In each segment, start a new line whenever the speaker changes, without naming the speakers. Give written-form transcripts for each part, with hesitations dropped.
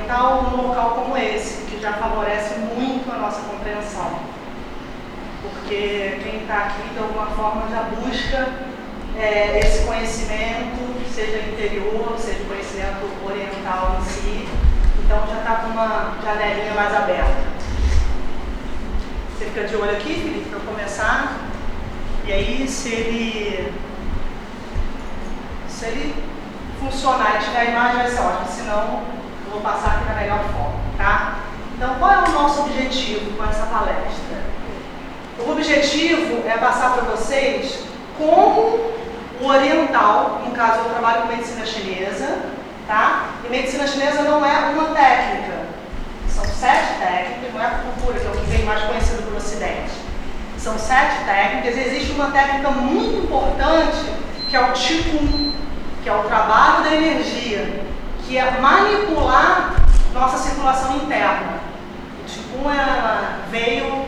oriental num local como esse, que já favorece muito a nossa compreensão. Porque quem está aqui, de alguma forma, já busca esse conhecimento, seja interior, seja conhecimento oriental em si. Então já está com uma janelinha mais aberta. Você fica de olho aqui, Felipe, para começar. E aí, se ele funcionar e tiver a imagem, vai ser ótimo. Senão, eu vou passar aqui da melhor forma, tá? Então, qual é o nosso objetivo com essa palestra? O objetivo é passar para vocês como o oriental, no caso eu trabalho com medicina chinesa, tá? E medicina chinesa não é uma técnica. São 7 técnicas, não é a cultura, que é o que vem mais conhecido pelo Ocidente. São 7 técnicas, e existe uma técnica muito importante, que é o Qigong, que é o trabalho da energia, que é manipular nossa circulação interna. O Qigong veio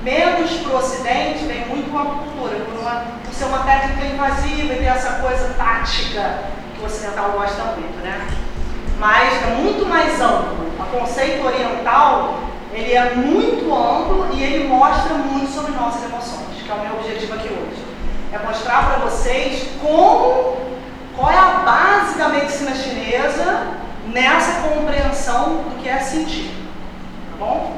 menos para o Ocidente, veio muito com a cultura, por ser uma técnica invasiva e ter essa coisa tática que o ocidental gosta muito, né? Mas é muito mais amplo. O conceito oriental, ele é muito amplo e ele mostra muito sobre nossas emoções, que é o meu objetivo aqui hoje. É mostrar para vocês qual é a base da medicina chinesa nessa compreensão do que é sentir, tá bom?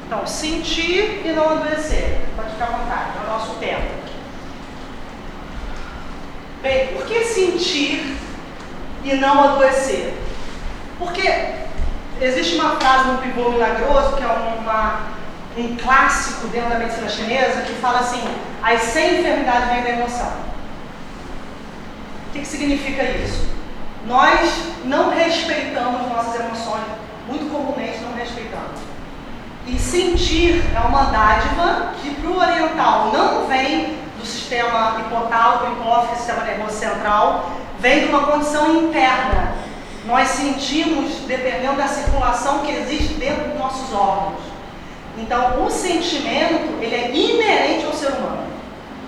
Então, sentir e não adoecer. Pode ficar à vontade, é o nosso tema. Bem, por que sentir e não adoecer? Porque existe uma frase no Pivô Milagroso, que é um clássico dentro da medicina chinesa, que fala assim: as 100 enfermidades vêm da emoção. O que significa isso? Nós não respeitamos nossas emoções, muito comumente não respeitamos. E sentir é uma dádiva que para o oriental não vem do sistema hipotálamo, hipófise, sistema nervoso central, vem de uma condição interna. Nós sentimos dependendo da circulação que existe dentro dos nossos órgãos. Então, o sentimento, ele é inerente ao ser humano.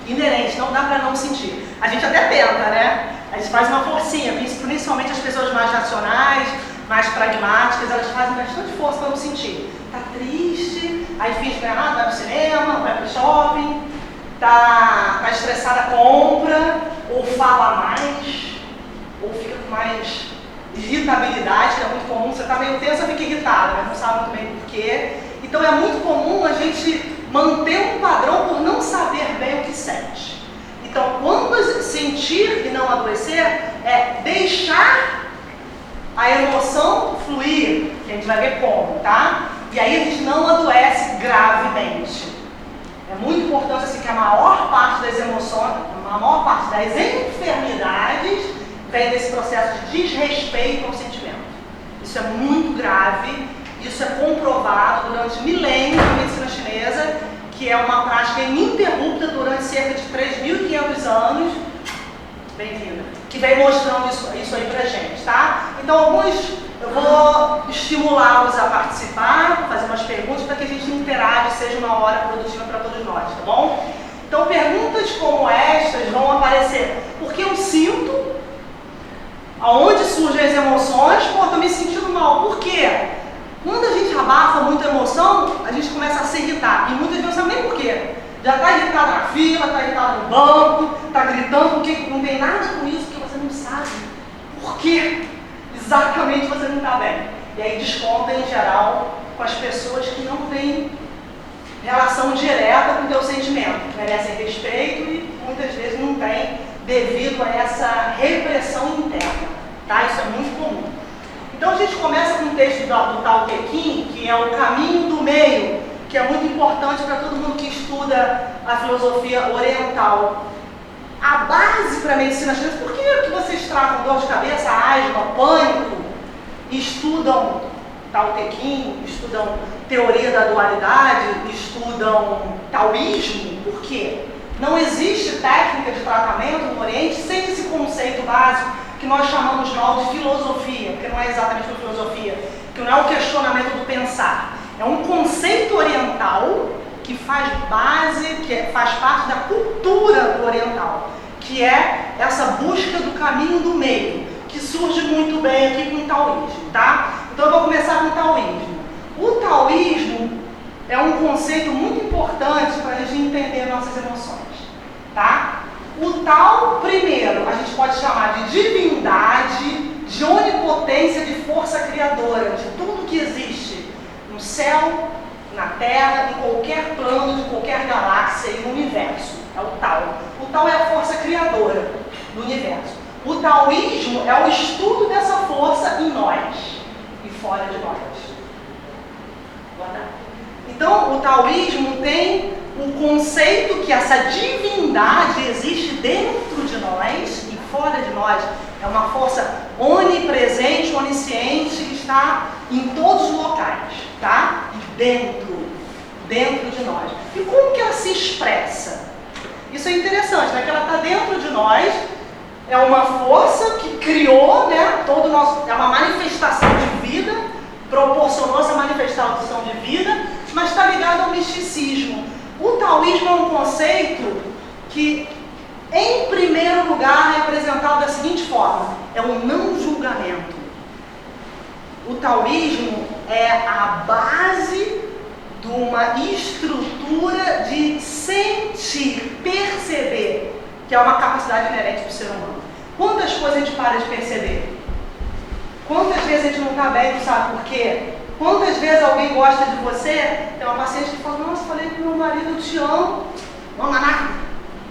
Inerente, não dá para não sentir. A gente até tenta, né? A gente faz uma forcinha, principalmente as pessoas mais racionais, mais pragmáticas, elas fazem bastante força para não sentir. Tá triste, aí finge que vai pro cinema, vai pro shopping, tá estressada, compra, ou fala mais, ou fica com mais irritabilidade, que é muito comum. Você tá meio tensa, fica irritada, mas não sabe muito bem por quê. Então é muito comum a gente manter um padrão por não saber bem o que sente. Então, quando sentir e não adoecer, é deixar a emoção fluir, que a gente vai ver como, tá? E aí a gente não adoece gravemente. É muito importante assim, que a maior parte das emoções, a maior parte das enfermidades vem desse processo de desrespeito ao sentimento. Isso é muito grave, isso é comprovado durante milênios na medicina chinesa, que é uma prática ininterrupta durante cerca de 3.500 anos. Bem-vinda. Que vem mostrando isso aí pra gente, tá? Então, eu vou estimulá-los a participar, fazer umas perguntas para que a gente interaja, seja uma hora produtiva para todos nós, tá bom? Então, perguntas como estas vão aparecer. Porque eu sinto, aonde surgem as emoções, pô, tô me sentindo mal. Por quê? Quando a gente abafa muita emoção, a gente começa a se irritar. E muitas vezes não sabe nem por quê. Já está irritado na fila, está irritado no banco, está gritando porque não tem nada com isso, porque você não sabe por quê exatamente você não está bem. E aí desconta em geral com as pessoas que não têm relação direta com o teu sentimento, merecem respeito e muitas vezes não tem devido a essa repressão interna, tá? Isso é muito comum. Então a gente começa com um texto do Tao Te Ching, que é o caminho do meio, que é muito importante para todo mundo que estuda a filosofia oriental. A base para a medicina chinesa, por que vocês tratam dor de cabeça, asma, pânico, estudam Tao Te Ching, estudam teoria da dualidade, estudam taoísmo. Por quê? Não existe técnica de tratamento no Oriente sem esse conceito básico que nós chamamos mal de filosofia, porque não é exatamente uma filosofia, que não é o questionamento do pensar. É um conceito oriental que faz base, faz parte da cultura do oriental, que é essa busca do caminho do meio, que surge muito bem aqui com o taoísmo, tá? Então eu vou começar com o taoísmo. O taoísmo é um conceito muito importante para a gente entender nossas emoções, tá? O Tao, primeiro, a gente pode chamar de divindade, de onipotência, de força criadora, de tudo que existe no céu, na Terra, em qualquer plano, de qualquer galáxia e no universo. É o Tao. O Tao é a força criadora do universo. O taoísmo é o estudo dessa força em nós e fora de nós. Boa tarde. Então, o taoísmo tem um conceito que essa divindade existe dentro de nós e fora de nós. É uma força onipresente, onisciente, que está em todos os locais, tá? E dentro de nós. E como que ela se expressa? Isso é interessante, né? Que ela está dentro de nós, é uma força que criou, né? Todo o nosso, é uma manifestação de vida, proporcionou essa manifestação de vida, mas está ligado ao misticismo. O taoísmo é um conceito que, em primeiro lugar, é apresentado da seguinte forma: é o não julgamento. O taoísmo é a base de uma estrutura de sentir, perceber, que é uma capacidade inerente do ser humano. Quantas coisas a gente para de perceber? Quantas vezes a gente não está bem, não sabe por quê? Quantas vezes alguém gosta de você? Tem uma paciente que fala: nossa, falei com meu marido, eu te amo. Não, Maná,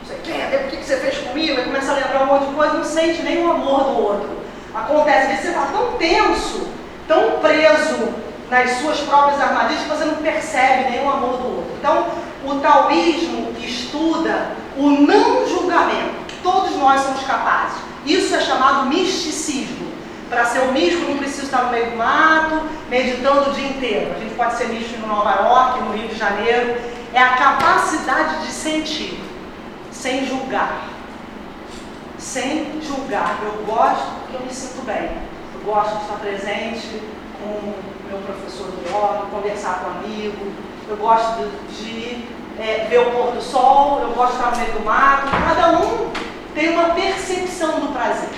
você quer? Por que você fez comigo? Aí começa a lembrar um monte de coisa, não sente nem o amor do outro. Acontece, às vezes você está tão tenso, tão preso nas suas próprias armadilhas, que você não percebe nem o amor do outro. Então, o taoísmo estuda o não julgamento, que todos nós somos capazes. Isso é chamado misticismo. Para ser um místico, não precisa estar no meio do mato, meditando o dia inteiro. A gente pode ser místico em Nova York, no Rio de Janeiro. É a capacidade de sentir, sem julgar. Sem julgar. Eu gosto porque eu me sinto bem. Eu gosto de estar presente com o meu professor do yoga, conversar com um amigo. Eu gosto de ver o pôr do sol. Eu gosto de estar no meio do mato. Cada um tem uma percepção do prazer.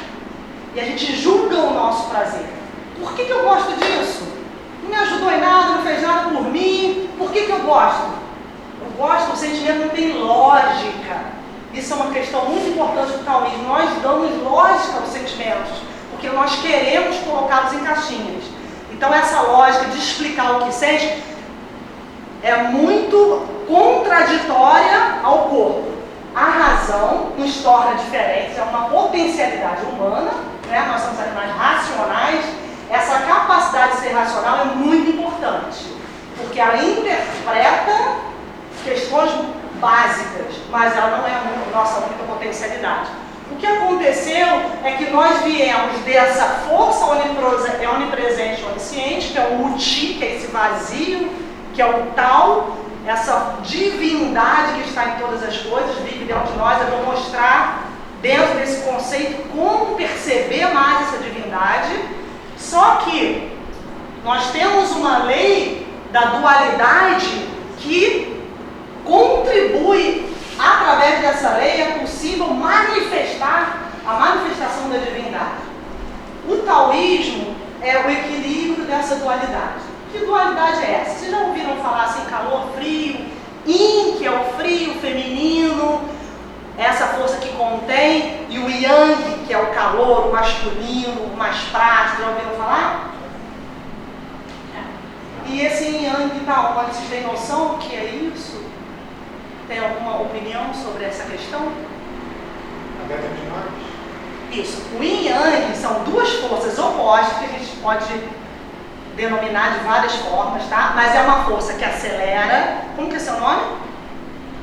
E a gente julga o nosso prazer. Por que eu gosto disso? Não me ajudou em nada, não fez nada por mim. Por que eu gosto? Eu gosto, o sentimento não tem lógica. Isso é uma questão muito importante do taoísmo. Nós damos lógica aos sentimentos, porque nós queremos colocá-los em caixinhas. Então essa lógica de explicar o que sente é muito contraditória ao corpo. A razão nos torna diferentes, é uma potencialidade humana, né? Nós somos animais racionais. Essa capacidade de ser racional é muito importante, porque ela interpreta questões básicas, mas ela não é a nossa única potencialidade. O que aconteceu é que nós viemos dessa força onipresente, onisciente, que é o Uti, que é esse vazio, que é o Tao, essa divindade que está em todas as coisas, vive dentro de nós. Eu vou mostrar dentro desse conceito como perceber mais essa divindade. Só que nós temos uma lei da dualidade que contribui, através dessa lei é possível manifestar a manifestação da divindade. O taoísmo é o equilíbrio dessa dualidade. Que dualidade é essa? Vocês já ouviram falar assim, calor, frio? Yin, que é o frio feminino, essa força que contém, e o yang, que é o calor, o masculino, o mais prático. Já ouviram falar? E esse yin yang está onde? Vocês têm noção do que é isso? Tem alguma opinião sobre essa questão?
A beta de nós?
Isso. O yin e yang são duas forças opostas que a gente pode denominar de várias formas, tá? Mas é uma força que acelera. Como que é seu nome?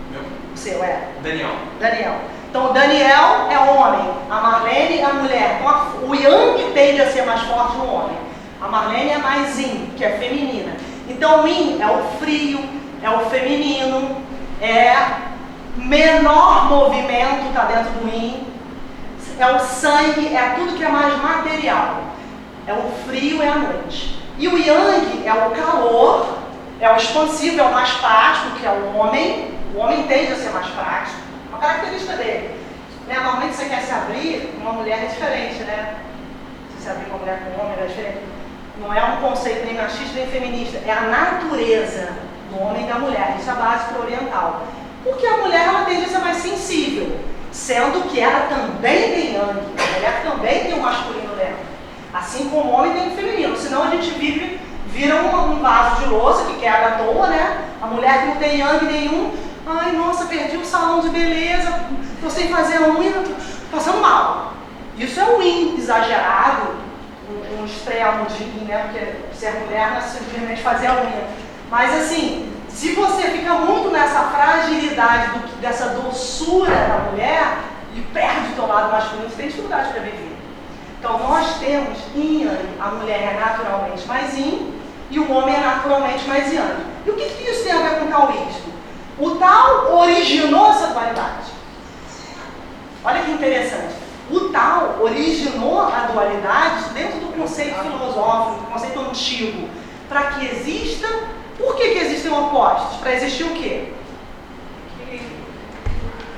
Meu.
O seu é?
Daniel.
Daniel. Então Então o Daniel é homem, a Marlene é a mulher. Então o Yang tende a ser mais forte no homem. A Marlene é mais Yin, que é feminina. Então o Yin é o frio, é o feminino, é menor movimento, está dentro do Yin. É o sangue, é tudo que é mais material. É o frio, é a noite. E o Yang é o calor, é o expansivo, é o mais prático, que é o homem. O homem tende a ser mais prático. Uma característica dele. Né? Normalmente você quer se abrir, uma mulher é diferente, né? Se abrir com uma mulher com um homem é diferente. Não é um conceito nem machista nem feminista. É a natureza do homem e da mulher. Isso é a base para o oriental. Porque a mulher ela tende a ser mais sensível. Sendo que ela também tem Yang. A mulher também tem o masculino dela. Assim como o homem tem o feminino. Senão a gente vira um vaso de louça que quebra à toa, né? A mulher que não tem Yang nenhum. Ai, nossa, perdi o salão de beleza. Tô sem fazer a unha, tô passando mal. Isso é um Yin exagerado, um extremo de Yin, né? Porque ser mulher não é simplesmente fazer a unha. Mas assim, se você fica muito nessa fragilidade dessa doçura da mulher e perde o teu lado masculino, você tem dificuldade para viver. Então nós temos Yin e Yang. A mulher é naturalmente mais Yin e o homem é naturalmente mais Yang. E o que isso tem a ver com o taoísmo? O Tao originou essa dualidade. Olha que interessante. O Tao originou a dualidade dentro do conceito filosófico, do conceito antigo, para que exista. Por que existem opostos? Para existir o quê?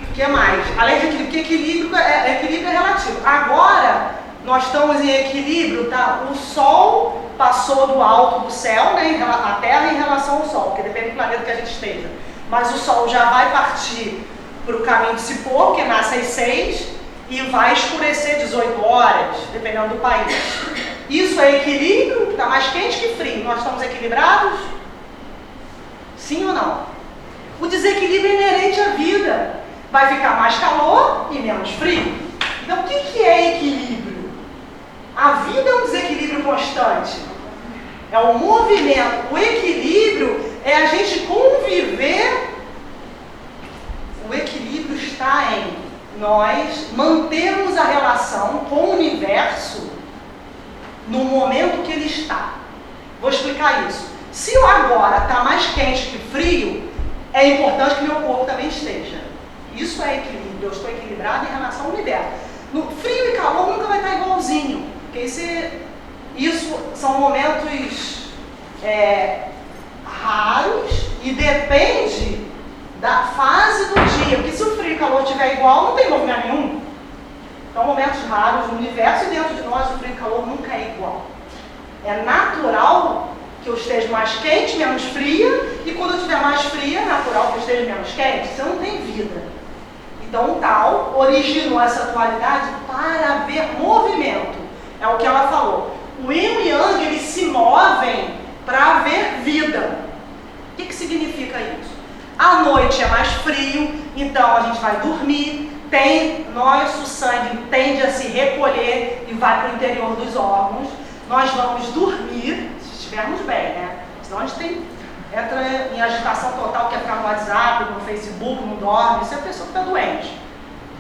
O que mais? Além de equilíbrio, porque equilíbrio é relativo. Agora, nós estamos em equilíbrio, tá? O Sol passou do alto do céu, né, a Terra em relação ao Sol, porque depende do planeta que a gente esteja. Mas o Sol já vai partir para o caminho de se pôr, porque nasce às 6 e vai escurecer 18 horas, dependendo do país. Isso é equilíbrio? Está mais quente que frio. Nós estamos equilibrados? Sim ou não? O desequilíbrio é inerente à vida. Vai ficar mais calor e menos frio. Então, o que é equilíbrio? A vida é um desequilíbrio constante. É o movimento. O equilíbrio é a gente conviver. O equilíbrio está em nós mantermos a relação com o universo no momento que ele está. Vou explicar isso. Se o agora está mais quente que frio, é importante que meu corpo também esteja. Isso é equilíbrio. Eu estou equilibrado em relação ao universo. No frio e calor nunca vai estar igualzinho. Porque isso são momentos raros e depende da fase do dia. Porque se o frio e o calor estiver igual, não tem movimento nenhum. Então, momentos raros no universo e dentro de nós, o frio e o calor nunca é igual. É natural que eu esteja mais quente, menos fria, e quando eu estiver mais fria, é natural que eu esteja menos quente. Você não tem vida. Então, o Tao originou essa dualidade para haver movimento. É o que ela falou. O Yin e o Yang, eles se movem para haver vida. O que significa isso? À noite é mais frio, então a gente vai dormir, nosso sangue tende a se recolher e vai para o interior dos órgãos. Nós vamos dormir, se estivermos bem, né? Senão a gente entra em agitação total, quer ficar no WhatsApp, no Facebook, não dorme, isso é a pessoa que está doente.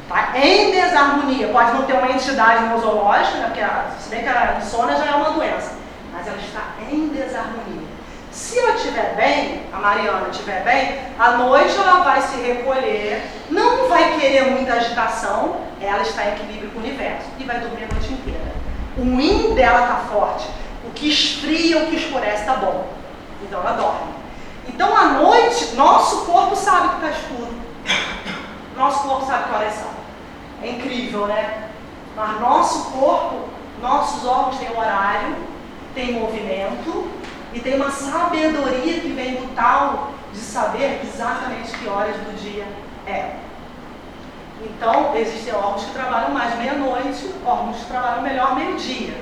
Tá? Em desarmonia, pode não ter uma entidade nosológica, né? Porque se bem que a insônia já é uma doença, mas ela está em desarmonia. Se eu estiver bem, a Mariana estiver bem, à noite ela vai se recolher, não vai querer muita agitação, ela está em equilíbrio com o universo e vai dormir a noite inteira. O Yin dela está forte, o que esfria, o que escurece está bom. Então ela dorme. Então à noite, nosso corpo sabe que está escuro. Nosso corpo sabe que horas são. É incrível, né? Mas nosso corpo, nossos órgãos têm horário, tem movimento e tem uma sabedoria que vem do Tao de saber exatamente que horas do dia é. Então, existem órgãos que trabalham mais meia-noite, órgãos que trabalham melhor meio-dia.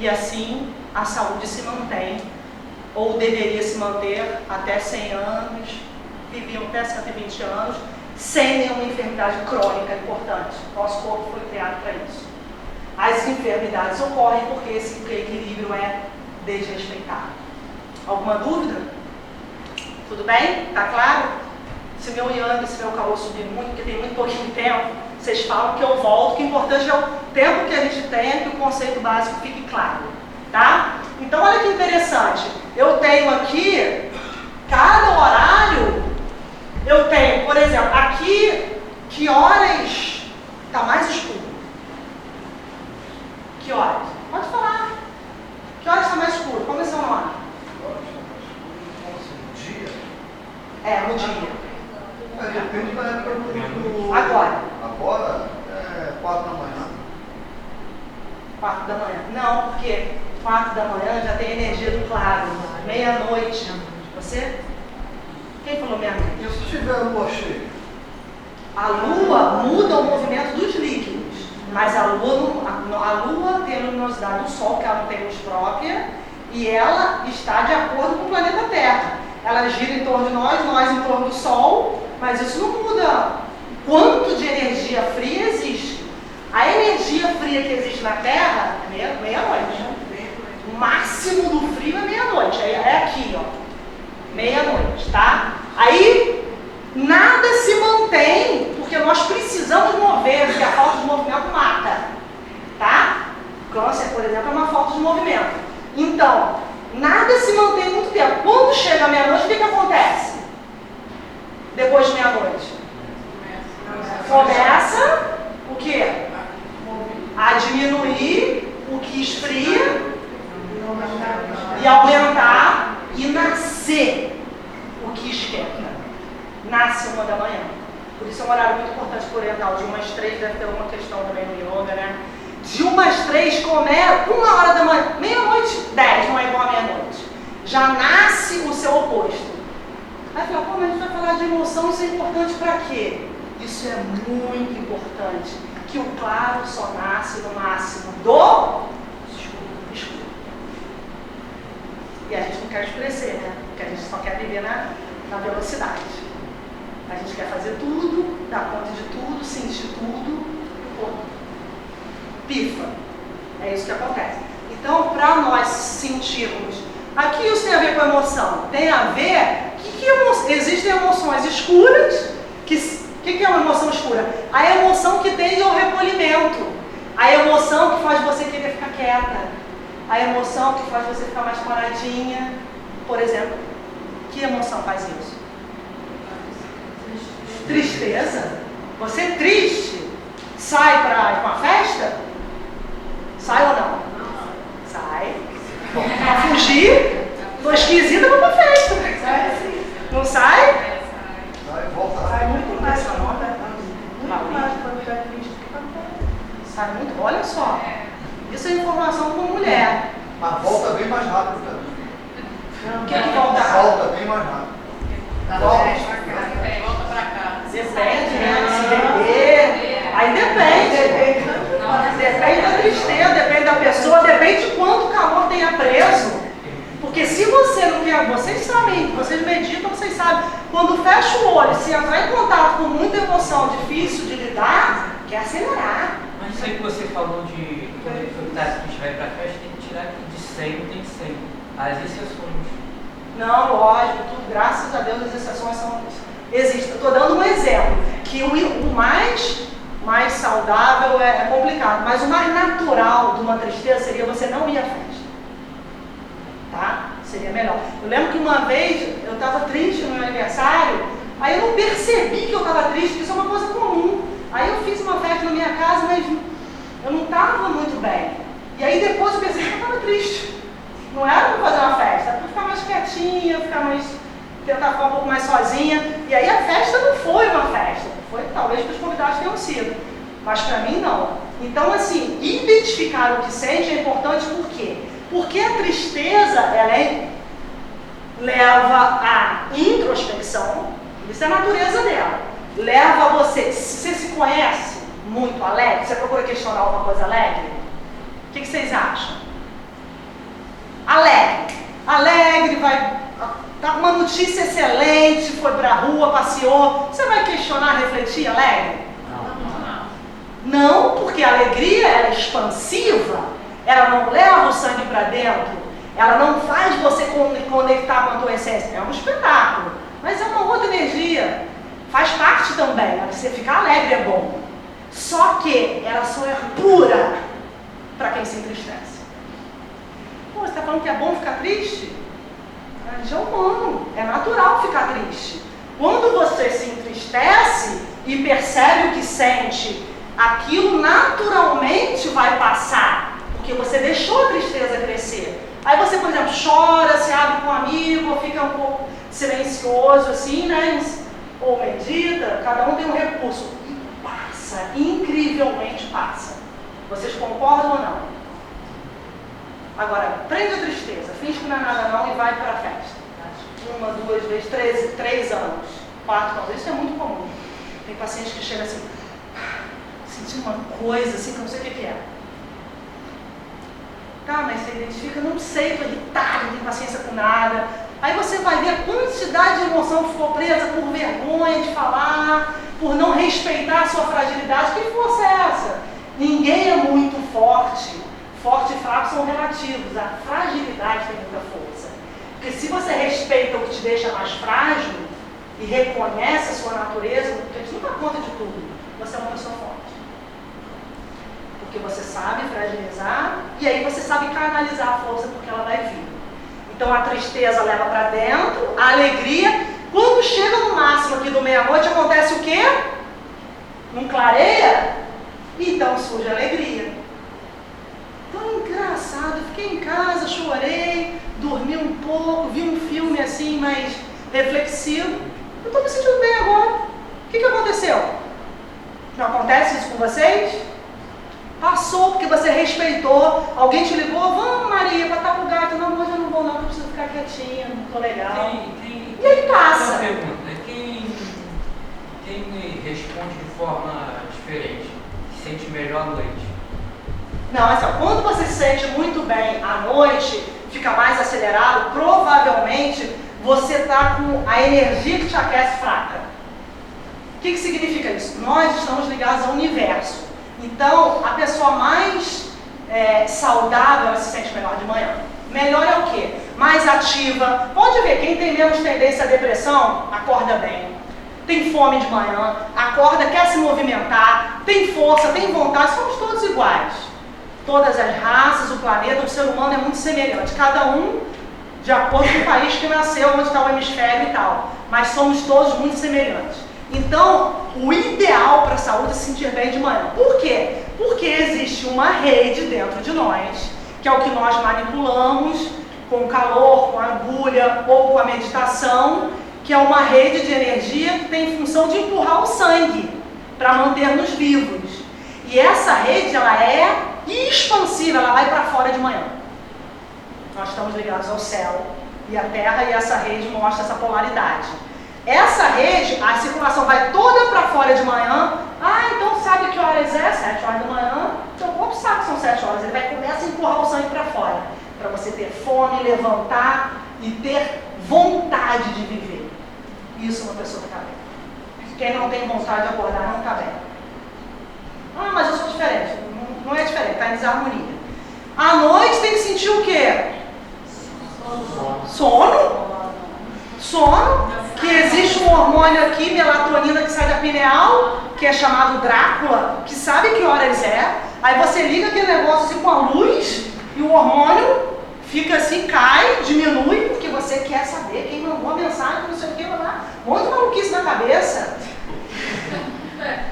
E assim, a saúde se mantém, ou deveria se manter até 100 anos, viviam até 120 anos, sem nenhuma enfermidade crônica importante. Nosso corpo foi criado para isso. As enfermidades ocorrem porque esse equilíbrio é desrespeitado. Alguma dúvida? Tudo bem? Tá claro? se meu yang, se meu calor subir muito, porque tem muito pouquinho tempo, vocês falam que eu volto, que o importante é o tempo que a gente tem, que o conceito básico fique claro, tá? Então, olha que interessante, eu tenho aqui, cada horário, eu tenho, por exemplo, aqui, que horas está mais escuro? Que horas? Pode falar. Que horas está mais escuro? Como é seu nome? No dia.
Depende da época do...
Agora.
Agora é 4 da manhã.
4 da manhã. Não, porque 4 da manhã já tem energia do claro. Meia-noite. Você? Quem falou meia-noite?
E se tiver lua cheia?
A lua muda o movimento dos líquidos. Mas a lua tem a luminosidade do Sol, que ela não tem luz própria, e ela está de acordo com o planeta Terra. Ela gira em torno de nós em torno do Sol, mas isso não muda quanto de energia fria existe. A energia fria que existe na Terra é meia-noite. O máximo do frio é meia-noite. É aqui, ó. Meia-noite, tá? Aí, nada se mantém, porque nós precisamos mover, porque a falta de movimento mata, tá? Câncer, por exemplo, é uma falta de movimento. Então, nada se mantém muito tempo. Quando chega a meia-noite, o que acontece? Depois de meia-noite? Começa o quê? A diminuir o que esfria e aumentar e nascer o que esquenta. Nasce 1 da manhã. Por isso é um horário muito importante para o oriental. De 1 às 3 deve ter uma questão também no yoga, né? De 1 às 3 começa 1 hora da manhã, meia-noite, 10, não é igual a meia-noite. Já nasce o seu oposto. Aí fala, pô, mas a gente vai falar de emoção, isso é importante para quê? Isso é muito importante. Que o claro só nasce no máximo do escuro. E a gente não quer escurecer, né? Porque a gente só quer viver na velocidade. A gente quer fazer tudo, dar conta de tudo, sentir tudo, pô, pifa. É isso que acontece. Então, para nós sentirmos, aqui isso tem a ver com emoção, tem a ver, existem emoções escuras, que é uma emoção escura? A emoção que tende ao recolhimento, a emoção que faz você querer ficar quieta, a emoção que faz você ficar mais paradinha, por exemplo. Que emoção faz isso? Tristeza. Você triste, sai para uma festa? Sai ou não? Sai. Para fugir, tô esquisita, vou pra festa. Não sai?
Sai, volta.
Sai muito mais a nota. Muito mais quando estiver triste do que quando sai muito. Olha só. Isso é informação de uma mulher.
Mas volta bem mais rápido também.
O que volta rápido?
Volta bem mais rápido.
Volta pra cá.
Depende, né? Se beber. Aí depende. Depende da tristeza, depende da pessoa, depende de quanto calor tenha preso. Porque se você não quer, vocês sabem, vocês meditam, vocês sabem, quando fecha o olho, se entrar em contato com muita emoção difícil de lidar, quer acelerar.
Mas isso aí que você falou de quando ele foi que a gente vai pra festa, tem que tirar de 100, não tem 100. As exceções.
Não, lógico, tudo, graças a Deus as exceções existem. Estou dando um exemplo, que o mais saudável é complicado, mas o mais natural de uma tristeza seria você não ir à festa. Tá? Seria melhor. Eu lembro que uma vez eu estava triste no meu aniversário, aí eu não percebi que eu estava triste, que isso é uma coisa comum. Aí eu fiz uma festa na minha casa, mas eu não estava muito bem. E aí depois eu pensei que eu estava triste. Não era para fazer uma festa, era para ficar mais quietinha, tentar ficar um pouco mais sozinha. E aí a festa não foi uma festa, foi talvez para os convidados tenham sido, mas para mim não. Então assim, identificar o que sente é importante por quê? Porque a tristeza, ela leva à introspecção, isso é a natureza dela. Leva a você se conhece muito alegre, você procura questionar alguma coisa alegre? O que vocês acham? Alegre, tá com uma notícia excelente, foi pra rua, passeou, você vai questionar, refletir alegre? Não, porque a alegria ela é expansiva, ela não leva o sangue para dentro, ela não faz você conectar com a tua essência. É um espetáculo, mas é uma outra energia. Faz parte também, você ficar alegre é bom. Só que ela só é pura para quem se entristece. Pô, você está falando que é bom ficar triste? A gente é humano, é natural ficar triste. Quando você se entristece e percebe o que sente, aquilo naturalmente vai passar, porque você deixou a tristeza crescer. Aí você, por exemplo, chora, se abre com um amigo, ou fica um pouco silencioso assim, né? Ou medita, cada um tem um recurso. E passa, incrivelmente passa. Vocês concordam ou não? Agora, prende a tristeza, finge que não é nada não e vai para a festa. 1, 2 vezes, 3 anos, 4 anos, isso é muito comum. Tem pacientes que chegam assim, sentindo uma coisa assim que eu não sei o que é. Tá, mas você identifica, não sei, estou irritado, não tenho paciência com nada. Aí você vai ver a quantidade de emoção que ficou presa por vergonha de falar, por não respeitar a sua fragilidade. Que força é essa? Ninguém é muito forte. Forte e fraco são relativos. A fragilidade tem muita força. Porque se você respeita o que te deixa mais frágil e reconhece a sua natureza, porque a gente não dá conta de tudo, você é uma pessoa forte. Porque você sabe fragilizar e aí você sabe canalizar a força porque ela vai vir. Então a tristeza leva para dentro, a alegria. Quando chega no máximo aqui do meia-noite, acontece o quê? Não clareia? Então surge a alegria. Tão engraçado, fiquei em casa, chorei, dormi um pouco, vi um filme assim mais reflexivo. Eu estou me sentindo bem agora. O que aconteceu? Não acontece isso com vocês? Passou porque você respeitou. Alguém te ligou, vamos Maria, para estar com o gato. Não, hoje eu não vou não, eu preciso ficar quietinha, não estou legal. E aí passa.
Uma pergunta, quem me responde de forma diferente, se sente melhor à noite?
Não, assim, quando você se sente muito bem à noite, fica mais acelerado, provavelmente você está com a energia que te aquece fraca. O que significa isso? Nós estamos ligados ao universo. Então, a pessoa mais saudável, ela se sente melhor de manhã. Melhor é o quê? Mais ativa. Pode ver, quem tem menos tendência à depressão, acorda bem. Tem fome de manhã, acorda, quer se movimentar, tem força, tem vontade, somos todos iguais. Todas as raças, o planeta, o ser humano é muito semelhante. Cada um de acordo com o país que nasceu, onde está o hemisfério e tal. Mas somos todos muito semelhantes. Então, o ideal para a saúde é se sentir bem de manhã. Por quê? Porque existe uma rede dentro de nós, que é o que nós manipulamos com o calor, com a agulha ou com a meditação, que é uma rede de energia que tem função de empurrar o sangue para manter-nos vivos. E essa rede, ela é expansiva, ela vai para fora de manhã. Nós estamos ligados ao céu e à terra e essa rede mostra essa polaridade. Essa rede, a circulação vai toda para fora de manhã. Ah, então sabe que horas é? 7 horas da manhã. Então o corpo sabe que são 7 horas. Ele vai começar a empurrar o sangue para fora. Para você ter fome, levantar e ter vontade de viver. Isso uma pessoa que está bem. Quem não tem vontade de acordar não está bem. Ah, mas eu sou diferente. Não é diferente, está em desarmonia. À noite tem que sentir o quê? Sono. Sono. Que existe um hormônio aqui, melatonina, que sai da pineal, que é chamado Drácula, que sabe que horas é. Aí você liga aquele negócio assim com a luz e o hormônio fica assim, cai, diminui, porque você quer saber quem mandou a mensagem, não sei o que, lá. Um monte de maluquice na cabeça.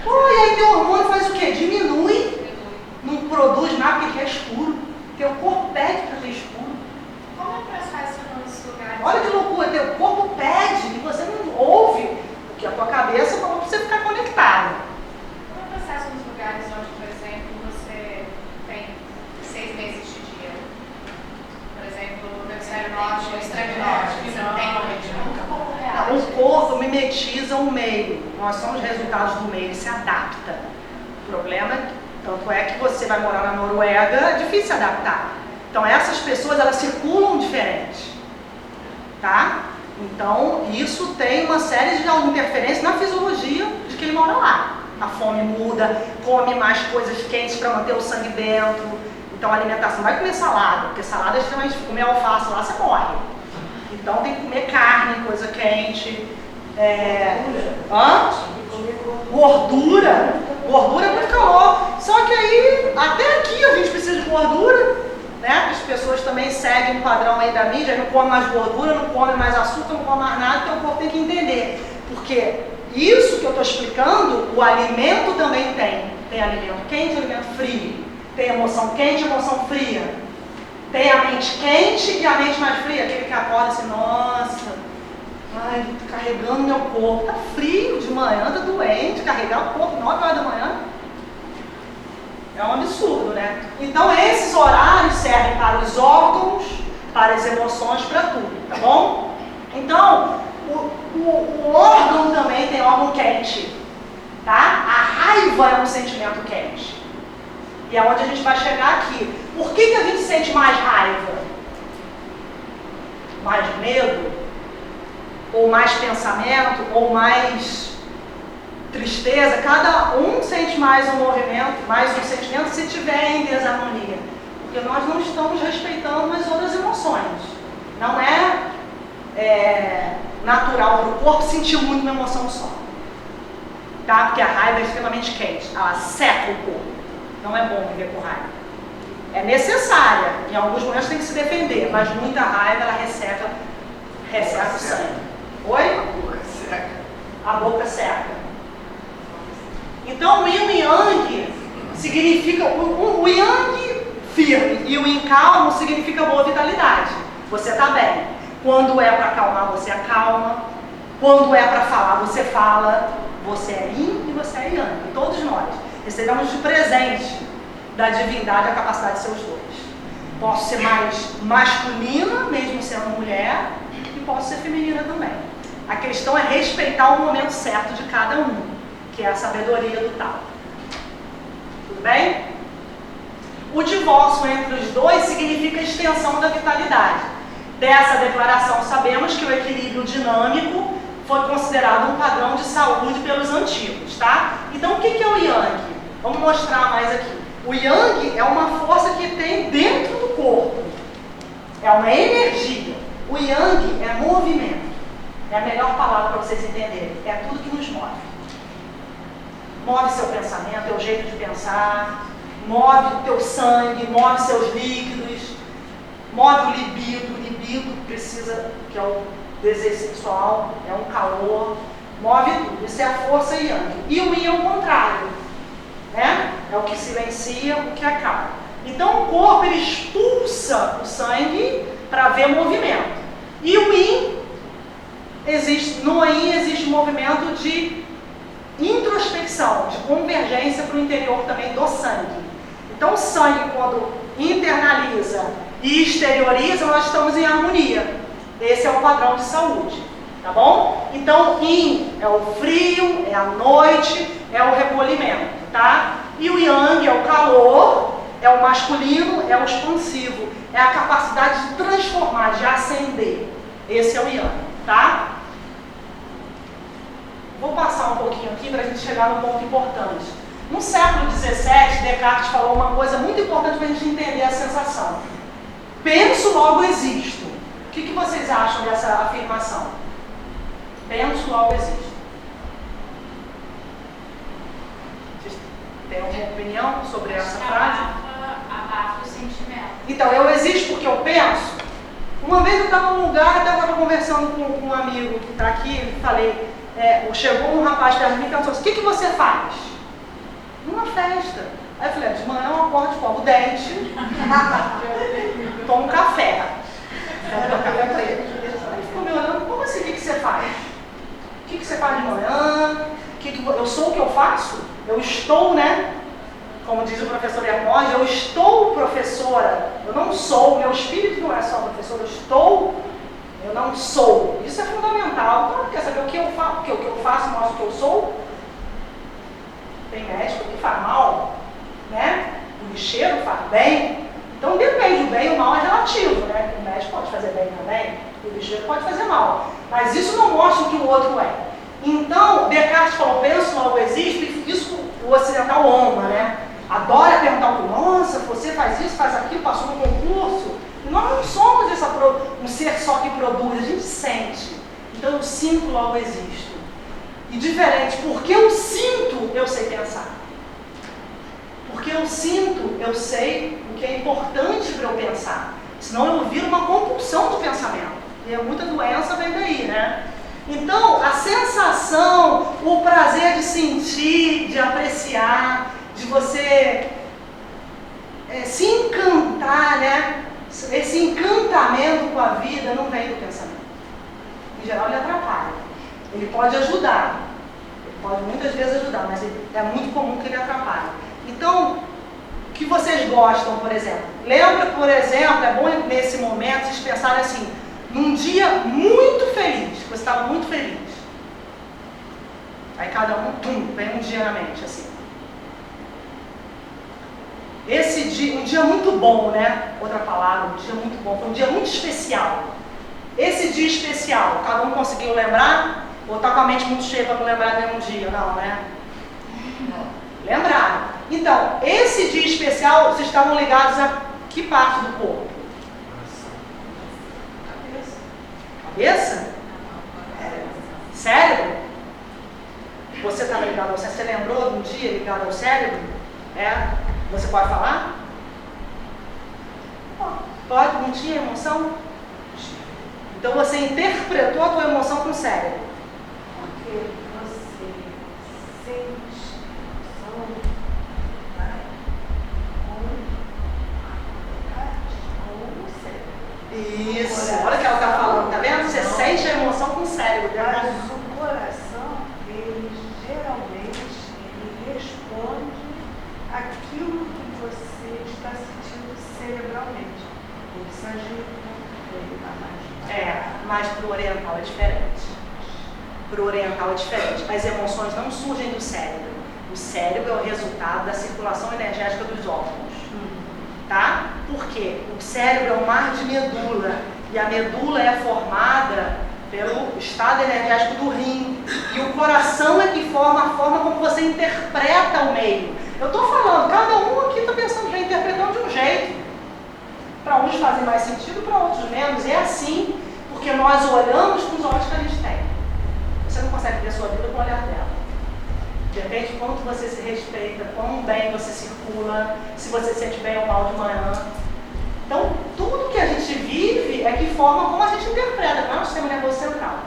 Pô, e aí teu hormônio faz o quê? Diminui. Não produz nada porque é escuro. Teu corpo pede para ter escuro.
Como é que nós fazemos nos lugares?
Olha que loucura, teu corpo pede e você não ouve o que a tua cabeça falou para você ficar conectado.
Como é o processo nos lugares onde, por exemplo, você tem 6 meses de dia? Por exemplo, no hemisfério norte, no extremo norte, você não tem como real.
O corpo mimetiza o meio. Nós somos resultados do meio, ele se adapta. O problema é tanto é que você vai morar na Noruega, é difícil se adaptar. Então essas pessoas, elas circulam diferente, tá? Então isso tem uma série de interferências na fisiologia de quem mora lá. A fome muda, come mais coisas quentes para manter o sangue dentro. Então a alimentação vai comer salada, porque salada é extremamente, comer alface lá você morre. Então tem que comer carne, coisa quente. Gordura. Gordura é muito calor. Só que aí, até aqui a gente precisa de gordura, né? As pessoas também seguem um padrão aí da mídia, não come mais gordura, não come mais açúcar, não come mais nada, então o corpo tem que entender. Porque isso que eu estou explicando, o alimento também tem. Tem alimento quente, alimento frio. Tem emoção quente, emoção fria. Tem a mente quente e a mente mais fria. Aquele que acorda assim, nossa, ai, tô carregando meu corpo. Tá frio de manhã, tá doente, carregar o corpo 9 horas da manhã. É um absurdo, né? Então esses horários servem para os órgãos, para as emoções, para tudo, tá bom? Então, o órgão também tem órgão quente, tá? A raiva é um sentimento quente. E é onde a gente vai chegar aqui. Por que a gente sente mais raiva? Mais medo? Ou mais pensamento? Ou mais tristeza? Cada um sente mais um movimento, mais um sentimento, se estiver em desarmonia. Porque nós não estamos respeitando as outras emoções. Não é natural para o corpo sentir muito uma emoção só. Tá? Porque a raiva é extremamente quente. Ela seca o corpo. Não é bom viver com raiva. É necessária. Em alguns momentos tem que se defender, mas muita raiva ela resseca o sangue. Oi?
A boca seca.
A boca seca. Então o yin e yang significa o yang firme e o yin calmo significa boa vitalidade. Você está bem. Quando é para acalmar, você acalma. Quando é para falar, você fala. Você é yin e você é yang. Todos nós recebemos de presente da divindade a capacidade de ser os dois. Posso ser mais masculina, mesmo sendo mulher, e posso ser feminina também. A questão é respeitar o momento certo de cada um, que é a sabedoria do Tao. Tudo bem? O divórcio entre os dois significa extensão da vitalidade. Dessa declaração, sabemos que o equilíbrio dinâmico foi considerado um padrão de saúde pelos antigos, tá? Então, o que é o Yang? Vamos mostrar mais aqui. O Yang é uma força que tem dentro do corpo. É uma energia. O Yang é movimento. É a melhor palavra para vocês entenderem. É tudo que nos move. Move seu pensamento, teu jeito de pensar, move o teu sangue, move seus líquidos, move o libido. O libido precisa, que é o desejo sexual, é um calor, move tudo. Isso é a força Yang. E o Yin é o contrário, né? É o que silencia, o que acalma. Então o corpo ele expulsa o sangue para ver movimento. E o Yin no Yin existe um movimento de introspecção, de convergência para o interior também do sangue. Então o sangue, quando internaliza e exterioriza, nós estamos em harmonia. Esse é o padrão de saúde, tá bom? Então, Yin é o frio, é a noite, é o recolhimento, tá? E o Yang é o calor, é o masculino, é o expansivo, é a capacidade de transformar, de acender. Esse é o Yang, tá? Vou passar um pouquinho aqui para a gente chegar num ponto importante. No século XVII, Descartes falou uma coisa muito importante para a gente entender a sensação. Penso, logo existo. O que vocês acham dessa afirmação? Penso, logo existo. Vocês têm alguma opinião sobre essa frase?
Abafa o sentimento.
Então, eu existo porque eu penso. Uma vez eu estava num lugar, até estava conversando com um amigo que está aqui, falei, chegou um rapaz perto de mim e perguntou assim, o que você faz? Numa festa. Aí eu falei, de manhã eu acordo, escovo o dente, tomo café. Ele ficou me olhando, como assim, o que você faz? O que você faz de manhã? Eu sou o que eu faço? Eu estou, né? Como diz o professor Hermógenes, eu estou professora. Eu não sou, meu espírito não é só professor, eu não sou. Isso é fundamental. Então, quer saber o que eu faço? Porque o que eu faço mostra o que eu sou? Tem médico que faz mal, né? O lixeiro faz bem. Então depende, o bem e o mal é relativo, né? O médico pode fazer bem também, o lixeiro pode fazer mal. Mas isso não mostra o que o outro é. Então, Descartes falou, penso, logo existo, e isso o ocidental ama, né? Adora perguntar o nossa, você faz isso, faz aquilo, passou no concurso. E nós não somos um ser só que produz, a gente sente. Então eu sinto, logo existo. E diferente, porque eu sinto, eu sei pensar. Porque eu sinto, eu sei o que é importante para eu pensar. Senão eu viro uma compulsão de pensamento. E muita doença vem daí, né? Então, a sensação, o prazer de sentir, de apreciar, de você se encantar, né? Esse encantamento com a vida não vem do pensamento. Em geral, ele atrapalha. Ele pode ajudar. Ele pode muitas vezes ajudar, mas é muito comum que ele atrapalhe. Então, o que vocês gostam, por exemplo? Lembra, por exemplo, é bom nesse momento vocês pensarem assim, num dia muito feliz, que você estava muito feliz. Aí cada um, vem um dia na mente, assim. Esse dia, um dia muito bom, né? Outra palavra, um dia muito bom, foi um dia muito especial. Esse dia especial, cada um conseguiu lembrar? Ou está com a mente muito cheia para não lembrar nenhum dia? Não, né? Lembraram. Então, esse dia especial, vocês estavam ligados a que parte do corpo? Cabeça? Cérebro? Você estava ligado ao cérebro? Você lembrou de um dia ligado ao cérebro? Você pode falar? Pode? Não tinha emoção? Então você interpretou a tua emoção com o cérebro.
Porque você sente emoção com o cérebro.
Isso, olha o que ela está falando, tá vendo? Você sente a emoção com o cérebro.
Mas o coração, ele geralmente responde aquilo que você está sentindo cerebralmente. Ele se agita, ele está mais.
Mas para o oriental é diferente. Para o oriental é diferente. As emoções não surgem do cérebro. O cérebro é o resultado da circulação energética dos órgãos. Tá? Por quê? O cérebro é um mar de medula. E a medula é formada pelo estado energético do rim. E o coração é que forma a forma como você interpreta o meio. Eu estou falando, cada um aqui está pensando, interpretando de um jeito. Para uns fazem mais sentido, para outros menos. E é assim, porque nós olhamos com os olhos que a gente tem. Você não consegue ver a sua vida com o olhar dela. Depende de quanto você se respeita, quão bem você circula, se você se sente bem ou mal de manhã. Então, tudo que a gente vive é que forma como a gente interpreta, não é o sistema nervoso central.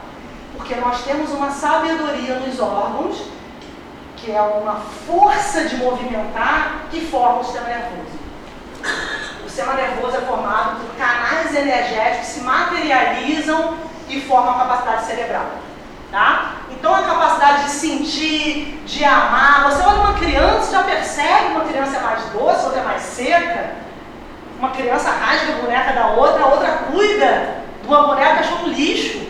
Porque nós temos uma sabedoria nos órgãos, que é uma força de movimentar que forma o sistema nervoso. O sistema nervoso é formado por canais energéticos que se materializam e formam a capacidade cerebral. Tá? Então, a capacidade de sentir, de amar. Você olha uma criança, já percebe que uma criança é mais doce, outra é mais seca. Uma criança rasga a boneca da outra, a outra cuida de uma boneca achando lixo.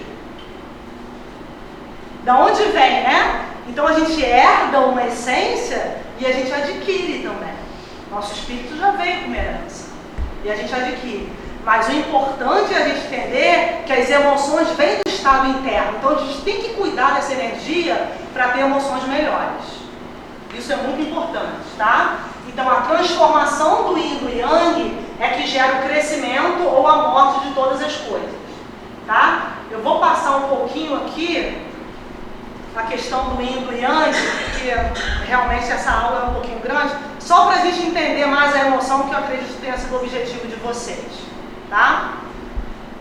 Da onde vem, né? Então, a gente herda uma essência e a gente adquire também. Nosso espírito já veio com uma herança. E a gente adquire. Mas o importante é a gente entender que as emoções vêm do estado interno. Então a gente tem que cuidar dessa energia para ter emoções melhores. Isso é muito importante, tá? Então a transformação do Yin e do Yang é que gera o crescimento ou a morte de todas as coisas, tá? Eu vou passar um pouquinho aqui a questão do Yin e do Yang, porque realmente essa aula é um pouquinho grande, só para a gente entender mais a emoção, que eu acredito que tenha sido o objetivo de vocês. Tá?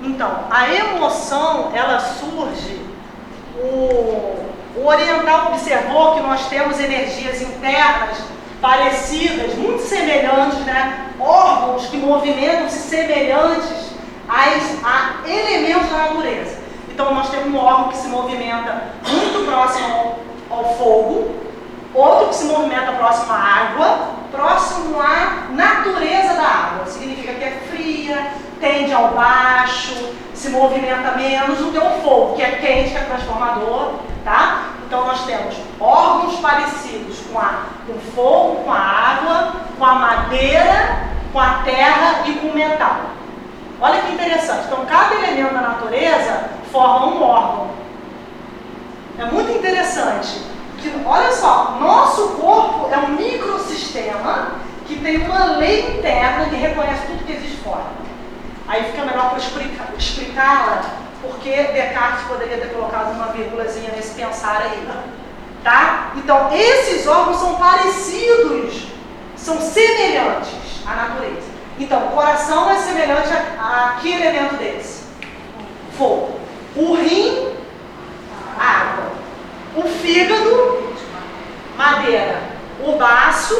Então, a emoção, ela surge, o oriental observou que nós temos energias internas parecidas, muito semelhantes, né? Órgãos que movimentam-se semelhantes a elementos da natureza. Então, nós temos um órgão que se movimenta muito próximo ao fogo, outro que se movimenta próximo à água, próximo à natureza da água. Significa que é fria, tende ao baixo, se movimenta menos do que o fogo, que é quente, que é transformador, tá? Então nós temos órgãos parecidos com o fogo, com a água, com a madeira, com a terra e com o metal. Olha que interessante. Então cada elemento da natureza forma um órgão. É muito interessante. Que, olha só, nosso corpo é um microsistema que tem uma lei interna que reconhece tudo que existe fora. Aí fica melhor para explicá-la porque Descartes poderia ter colocado uma vírgulazinha nesse pensar aí. Tá? Então, esses órgãos são parecidos, são semelhantes à natureza. Então, o coração é semelhante a que elemento desse? Fogo. O rim, água. O fígado, madeira. O baço,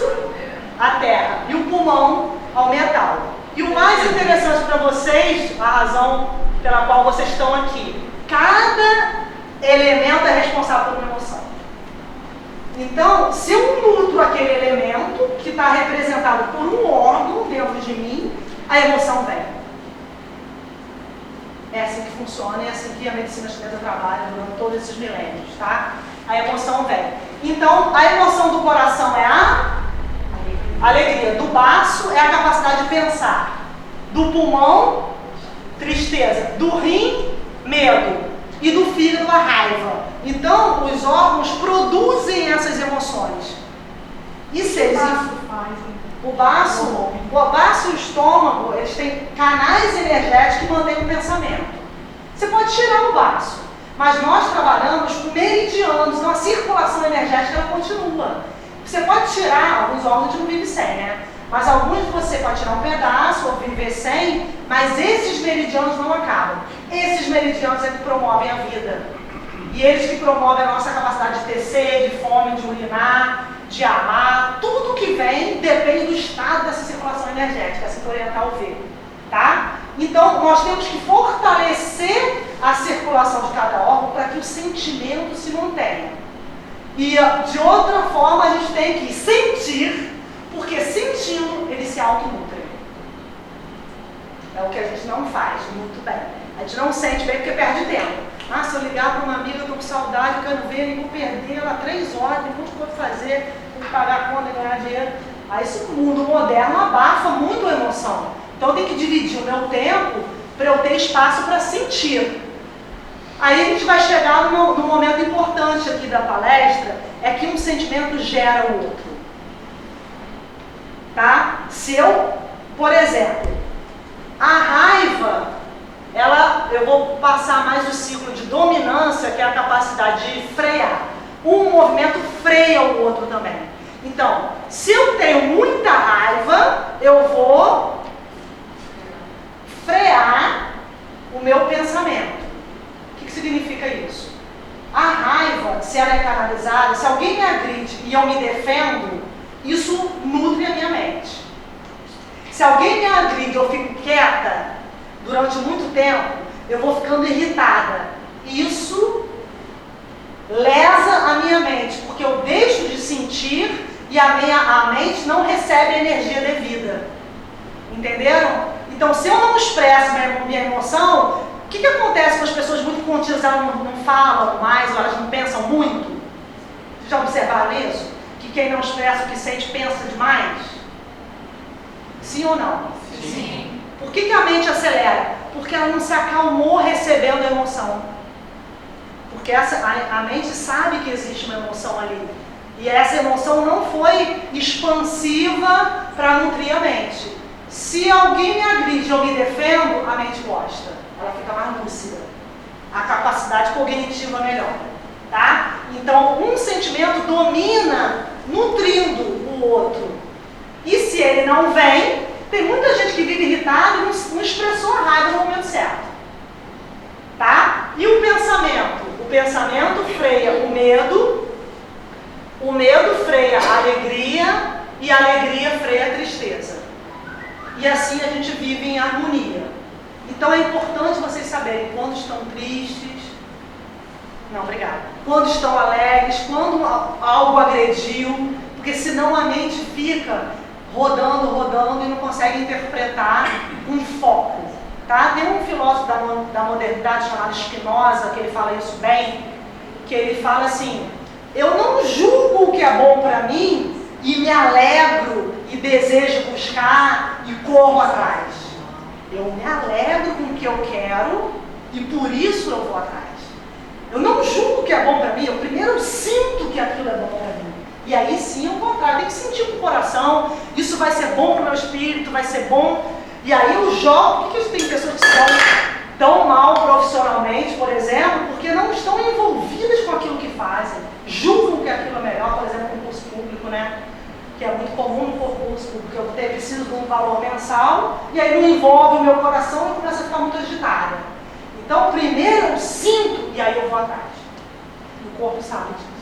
a terra. E o pulmão, ao metal. E o mais interessante para vocês, a razão pela qual vocês estão aqui, cada elemento é responsável por uma emoção. Então, se eu nutro aquele elemento que está representado por um órgão dentro de mim, a emoção vem. É assim que funciona, é assim que a medicina chinesa trabalha durante todos esses milênios, tá? A emoção vem. Então, a emoção do coração é a alegria. Do baço é a capacidade de pensar. Do pulmão, tristeza. Do rim, medo. E do fígado, a raiva. Então, os órgãos produzem essas emoções. E se eles... O baço e o estômago, eles têm canais energéticos que mantêm o pensamento. Você pode tirar o baço, mas nós trabalhamos com meridianos, então a circulação energética ela continua. Você pode tirar, alguns órgãos não vivem sem, né? Mas alguns você pode tirar um pedaço ou viver sem, mas esses meridianos não acabam. Esses meridianos é que promovem a vida. E eles que promovem a nossa capacidade de ter sede, de fome, de urinar, de amar. Tudo que vem depende do estado dessa circulação energética, assim que o oriental vê. Tá? Então, nós temos que fortalecer a circulação de cada órgão para que o sentimento se mantenha. E, de outra forma, a gente tem que sentir, porque sentindo, eles se autonutrem. É o que a gente não faz muito bem. A gente não sente bem porque perde tempo. Ah, se eu ligar para uma amiga, eu estou com saudade, eu quero ver, eu vou perder ela 3 horas, tem muito coisa para fazer, tem que pagar a conta, ganhar dinheiro. Aí esse mundo moderno abafa muito a emoção. Então eu tenho que dividir o meu tempo para eu ter espaço para sentir. Aí a gente vai chegar no momento importante aqui da palestra, é que um sentimento gera o outro. Tá? Se eu, por exemplo, a raiva, eu vou passar mais o ciclo de dominância, que é a capacidade de frear. Um movimento freia o outro também. Então, se eu tenho muita raiva, eu vou frear o meu pensamento. O que significa isso? A raiva, se ela é canalizada, se alguém me agride e eu me defendo, isso nutre a minha mente. Se alguém me agride e eu fico quieta durante muito tempo, eu vou ficando irritada. Isso lesa a minha mente, porque eu deixo de sentir e a mente não recebe a energia devida. Entenderam? Então, se eu não expresso minha emoção, o que acontece com as pessoas muito contidas? Elas não falam mais, ou elas não pensam muito? Vocês já observaram isso? Que quem não expressa o que sente pensa demais? Sim ou não?
Sim.
Por que a mente acelera? Porque ela não se acalmou recebendo a emoção. Porque a mente sabe que existe uma emoção ali. E essa emoção não foi expansiva para nutrir a mente. Se alguém me agride e eu me defendo, a mente gosta. Ela fica mais lúcida. A capacidade cognitiva melhora. Tá? Então, um sentimento domina nutrindo o outro. E se ele não vem, tem muita gente que vive irritada e não expressou a raiva no momento certo. Tá? E o pensamento? O pensamento freia o medo freia a alegria e a alegria freia a tristeza. E assim a gente vive em harmonia. Então é importante vocês saberem quando estão tristes, não, obrigada, quando estão alegres, quando algo agrediu, porque senão a mente fica rodando e não consegue interpretar um foco. Tá? Tem um filósofo da modernidade chamado Spinoza, que ele fala isso bem, que ele fala assim: eu não julgo o que é bom para mim e me alegro e desejo buscar e corro atrás. Eu me alegro com o que eu quero e por isso eu vou atrás. Eu não julgo o que é bom para mim, eu primeiro sinto que aquilo é bom para mim. E aí sim eu vou atrás, tem que sentir com o coração, isso vai ser bom para o meu espírito, vai ser bom. E aí eu jogo, por que tem pessoas que são dão mal profissionalmente, por exemplo, porque não estão envolvidas com aquilo que fazem, julgam que aquilo é melhor, por exemplo, concurso público, né? Que é muito comum no concurso público, eu preciso de um valor mensal, e aí não envolve o meu coração e começa a ficar muito agitada. Então, primeiro eu sinto, e aí eu vou atrás. O corpo sabe disso.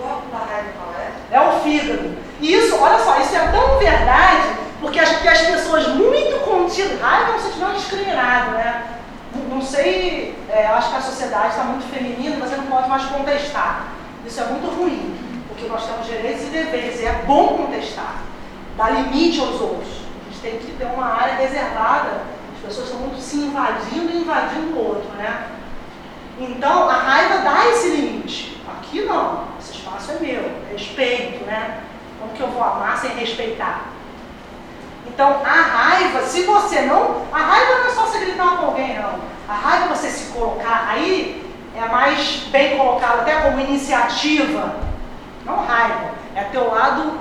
O órgão da raiva qual é?
É o fígado. E isso, olha só, isso é tão verdade, porque acho que as pessoas muito contidas, raiva é um sentimento discriminado, né? Não sei, eu acho que a sociedade está muito feminina, você não pode mais contestar. Isso é muito ruim, porque nós temos direitos e deveres, e é bom contestar, dar limite aos outros. A gente tem que ter uma área reservada, as pessoas estão muito se invadindo e invadindo o outro, né? Então, a raiva dá esse limite. Aqui não, esse espaço é meu, respeito, né? Como que eu vou amar sem respeitar? Então, a raiva, se você não... A raiva não é só você gritar com alguém, não. A raiva é você se colocar, aí é mais bem colocado até como iniciativa. Não raiva, é teu lado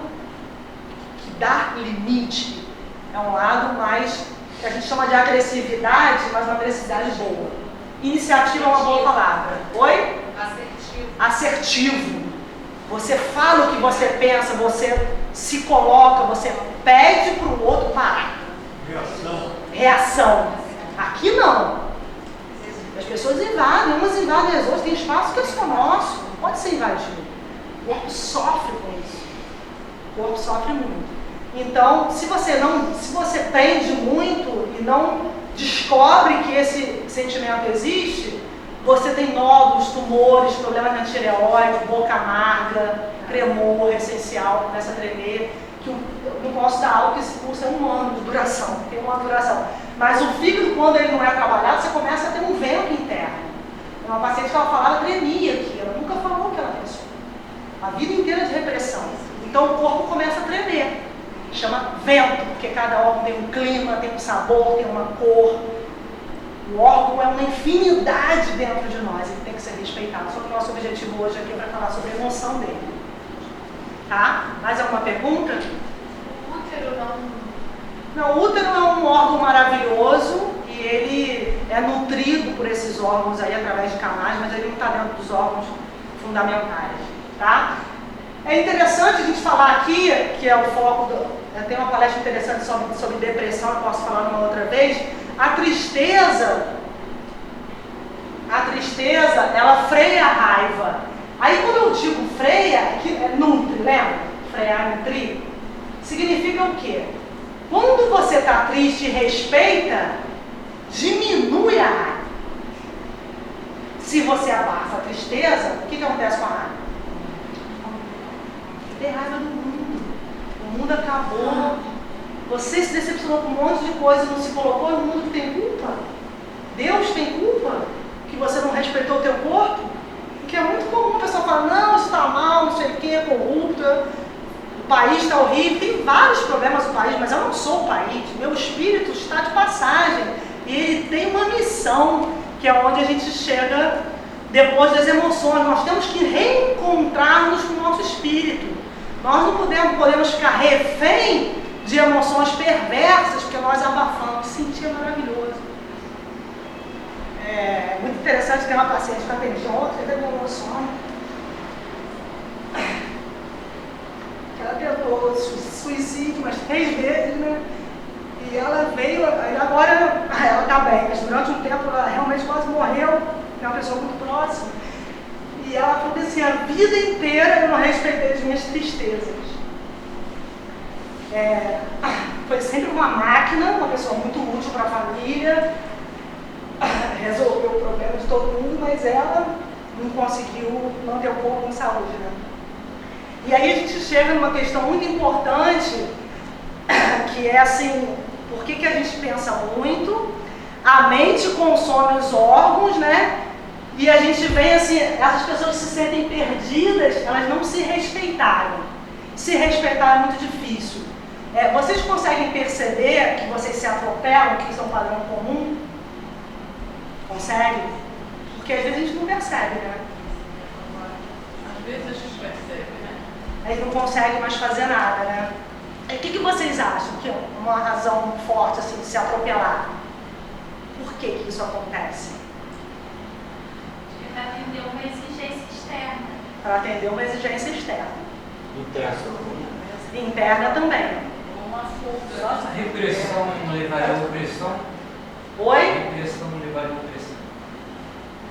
que dá limite. É um lado mais, que a gente chama de agressividade, mas uma agressividade boa. Iniciativa é uma boa palavra. Oi?
Assertivo.
Assertivo. Você fala o que você pensa, você se coloca, você pede para o outro parar. Reação. Aqui não. As pessoas invadem, umas invadem as outras, tem espaço que é só nosso, não pode ser invadido. O corpo sofre com isso. O corpo sofre muito. Então, se você prende muito e não descobre que esse sentimento existe, você tem nódulos, tumores, problemas na tireoide, boca amarga, tremor essencial, começa a tremer, que eu não posso dar aula, porque esse curso é 1 ano de duração, tem uma duração. Mas o fígado, quando ele não é trabalhado, você começa a ter um vento interno. Uma paciente que ela falava tremia aqui, ela nunca falou que ela pensou. A vida inteira de repressão. Então o corpo começa a tremer. Chama vento, porque cada órgão tem um clima, tem um sabor, tem uma cor. O órgão é uma infinidade dentro de nós, ele tem que ser respeitado. Só que o nosso objetivo hoje aqui é para falar sobre a emoção dele. Tá? Mais alguma pergunta?
O útero não...
Não, o útero é um órgão maravilhoso e ele é nutrido por esses órgãos aí através de canais, mas ele não está dentro dos órgãos fundamentais. Tá? É interessante a gente falar aqui, que é o foco eu tenho uma palestra interessante sobre depressão, eu posso falar numa outra vez. A tristeza, ela freia a raiva. Aí quando eu digo freia, que é nutre, lembra? Frear, nutrir. Significa o quê? Quando você está triste e respeita, diminui a raiva. Se você abafa a tristeza, o que acontece com a raiva? Tem raiva do mundo. O mundo acabou. Você se decepcionou com um monte de coisa e não se colocou no mundo que tem culpa. Deus tem culpa que você não respeitou o teu corpo. Porque é muito comum a pessoa falar, não, isso está mal, não sei o que, é corrupta, o país está horrível, tem vários problemas no país, mas eu não sou o país, meu espírito está de passagem. E ele tem uma missão, que é onde a gente chega depois das emoções. Nós temos que reencontrar-nos com o nosso espírito. Nós não podemos ficar refém de emoções perversas, porque nós abafamos. Sentir é maravilhoso. É muito interessante ter uma paciente que atendi ontem, teve um sono. Ela tentou suicídio umas 3 vezes, né? E ela veio, agora ela está bem, mas durante um tempo ela realmente quase morreu, é uma pessoa muito próxima. E ela falou assim, a vida inteira eu não respeitei as minhas tristezas. Foi sempre uma máquina, uma pessoa muito útil para a família, resolveu o problema de todo mundo, mas ela não conseguiu manter o corpo em saúde, né? E aí a gente chega numa questão muito importante, que é assim, por que a gente pensa muito, a mente consome os órgãos, né? E a gente vê assim, essas pessoas se sentem perdidas, elas não se respeitaram. Se respeitar é muito difícil. Vocês conseguem perceber que vocês se atropelam, que isso é um padrão comum? Conseguem? Porque às vezes a gente não percebe, né?
Às vezes a gente percebe, né?
Aí não consegue mais fazer nada, né? E o que vocês acham que é uma razão forte assim, de se atropelar? Por que isso acontece?
Para atender uma exigência externa.
Para atender uma exigência externa.
Interna.
Interna também.
Uma fuga.
A repressão não levaria à opressão?
Oi?
Repressão não levaria à opressão.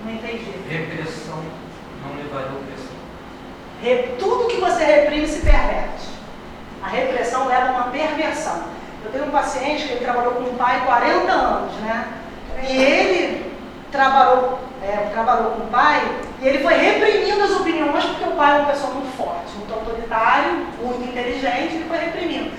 Não entendi.
Repressão não levaria à opressão.
Tudo que você reprime se perverte. A repressão leva a uma perversão. Eu tenho um paciente que ele trabalhou com um pai 40 anos, né? E ele trabalhou com o pai e ele foi reprimindo as opiniões porque o pai é uma pessoa muito forte, muito autoritário, muito inteligente, ele foi reprimindo.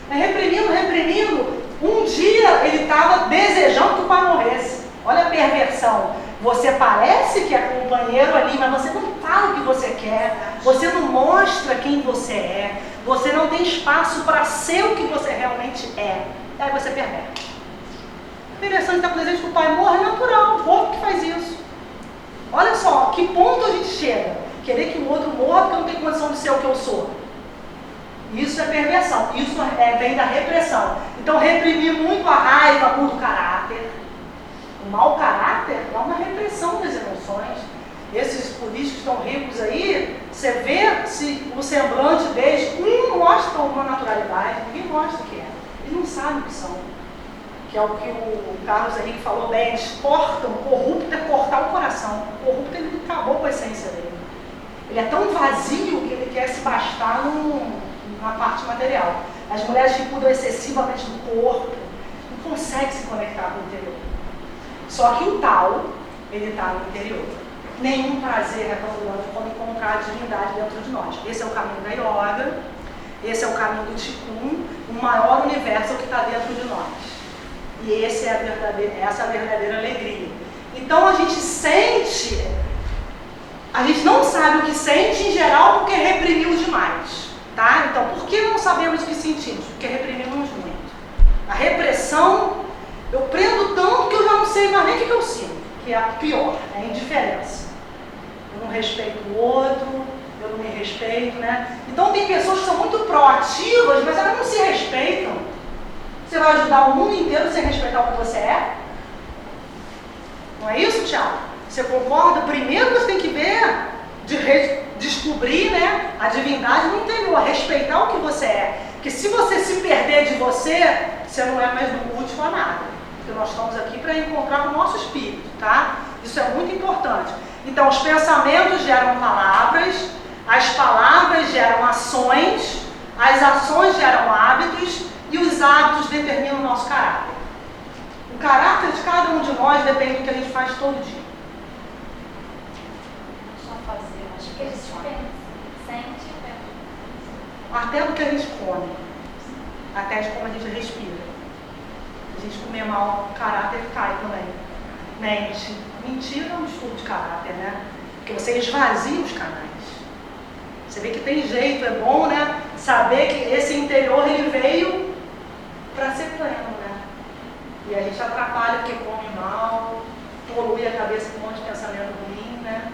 Mas reprimindo, um dia ele estava desejando que o pai morresse. Olha a perversão. Você parece que é companheiro ali, mas você não fala o que você quer, você não mostra quem você é, você não tem espaço para ser o que você realmente é. Aí você perverte. Interessante, está com desejo que o pai morra, é natural, o corpo que faz isso. Olha só, que ponto a gente chega? Querer que o outro morra porque eu não tenho condição de ser o que eu sou. Isso é perversão, isso vem da repressão. Então, reprimir muito a raiva muda o caráter. O mau caráter é uma repressão das emoções. Esses políticos tão ricos aí, você vê se o semblante deles, mostra uma naturalidade, ninguém mostra o que é. Eles não sabem o que são. Que é o que o Carlos Henrique falou bem, eles cortam, o corrupto é cortar o coração. O corrupto ele acabou com a essência dele. Ele é tão vazio que ele quer se bastar na parte material. As mulheres que cuidam excessivamente do corpo, não conseguem se conectar com o interior. Só que o tal, ele está no interior. Nenhum prazer é tão grande como encontrar a divindade dentro de nós. Esse é o caminho da yoga, esse é o caminho do Qigong, o maior universo que está dentro de nós. E essa é a verdadeira alegria. Então a gente sente, a gente não sabe o que sente em geral porque reprimiu demais. Tá? Então, por que não sabemos o que sentimos? Porque reprimimos muito. A repressão, eu prendo tanto que eu já não sei mais nem o que eu sinto, que é a pior, é a indiferença. Eu não respeito o outro, eu não me respeito, né? Então tem pessoas que são muito proativas, mas elas não se respeitam. Você vai ajudar o mundo inteiro sem respeitar o que você é? Não é isso, Thiago? Você concorda? Primeiro você tem que ver, descobrir, né, a divindade no interior, respeitar o que você é. Porque se você se perder de você, você não é mais útil a nada. Porque nós estamos aqui para encontrar o nosso espírito, tá? Isso é muito importante. Então, os pensamentos geram palavras, as palavras geram ações, as ações geram hábitos e os hábitos determinam o nosso caráter. O caráter de cada um de nós depende do que a gente faz todo dia.
Só fazer, acho que eles sente,
Até do que a gente come, até de como a gente respira. A gente comer mal, o caráter cai também. Mente. Mentira é um estudo de caráter, né? Porque você esvazia os canais. Você vê que tem jeito, é bom, né? Saber que esse interior ele veio para ser pleno, né? E a gente atrapalha porque come mal, polui a cabeça com um monte de pensamento ruim, né?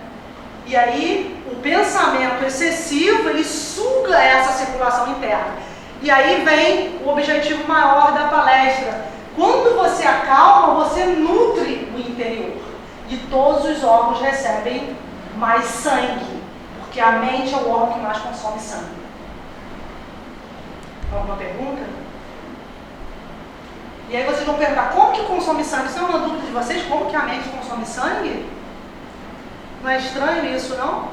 E aí, o pensamento excessivo, ele suga essa circulação interna. E aí vem o objetivo maior da palestra. Quando você acalma, você nutre o interior. E todos os órgãos recebem mais sangue. Porque a mente é o órgão que mais consome sangue. Alguma pergunta? E aí vocês vão perguntar, como que consome sangue? Isso é uma dúvida de vocês? Como que a mente consome sangue? Não é estranho isso, não?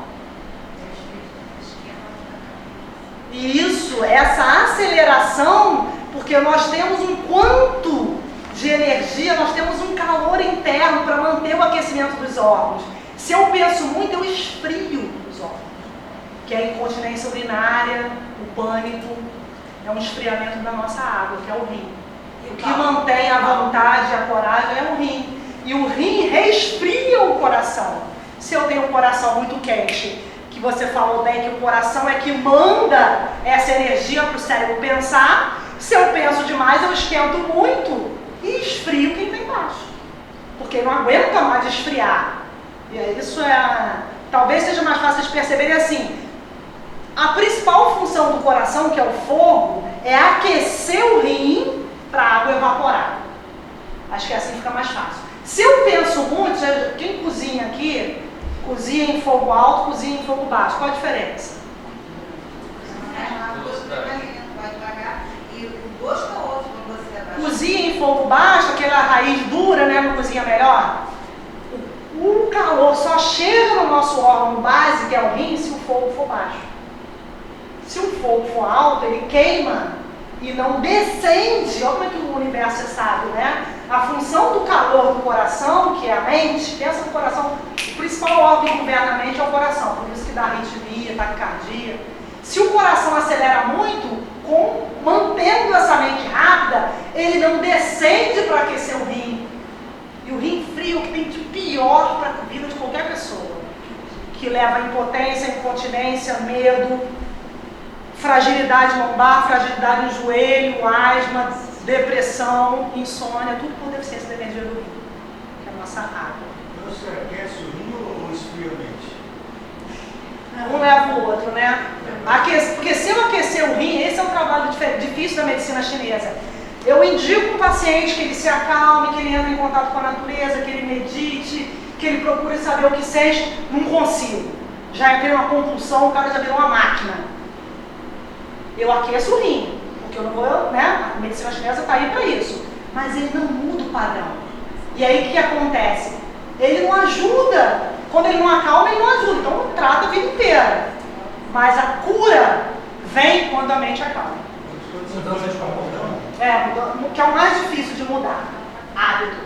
E isso, essa aceleração, porque nós temos um quanto de energia, nós temos um calor interno para manter o aquecimento dos órgãos. Se eu penso muito, eu esfrio os órgãos. Que é a incontinência urinária, o pânico, é um esfriamento da nossa água, que é o rim. O que mantém a vontade, a coragem é o rim. E o rim resfria o coração. Se eu tenho um coração muito quente, que você falou bem que o coração é que manda essa energia para o cérebro pensar, se eu penso demais, eu esquento muito e esfrio quem está embaixo. Porque não aguenta mais de esfriar. E isso talvez seja mais fácil de perceber assim. A principal função do coração, que é o fogo, é aquecer o rim para a água evaporar. Acho que assim fica mais fácil. baixo. Qual a diferença?
O gosto é mais lento, vai devagar. E o gosto é outro quando você abaixa.
Cozinha em fogo baixo, aquela raiz dura, né? Não cozinha melhor. O calor só chega no nosso órgão base, que é o rim, se o fogo for baixo. Se o fogo for alto, ele queima e não descende. Olha como é que o universo é sábio, né? A função do calor do coração, que é a mente, pensa no coração, o principal órgão que governa a mente é o coração, por isso que dá arritmia, taquicardia. Se o coração acelera muito, mantendo essa mente rápida, ele não descende para aquecer o rim. E o rim frio é o que tem de pior para a vida de qualquer pessoa, que leva a impotência, incontinência, medo, fragilidade lombar, fragilidade no joelho, asma, depressão, insônia, tudo por deficiência da energia do rim, que é a nossa água.
Então você aquece o rim ou esfria a mente?
Um leva o outro, né? Porque se eu aquecer o rim, esse é um trabalho difícil da medicina chinesa. Eu indico um paciente que ele se acalme, que ele entre em contato com a natureza, que ele medite, que ele procure saber o que sente. Não consigo. Já entrei numa compulsão, o cara já virou uma máquina. Eu aqueço o rim, porque eu não vou, né? A medicina chinesa está aí para isso. Mas ele não muda o padrão. E aí o que acontece? Ele não ajuda. Quando ele não acalma, ele não ajuda. Então trata a vida inteira. Mas a cura vem quando a mente acalma.
Mudança de comportamento.
Que é o mais difícil de mudar. Hábito.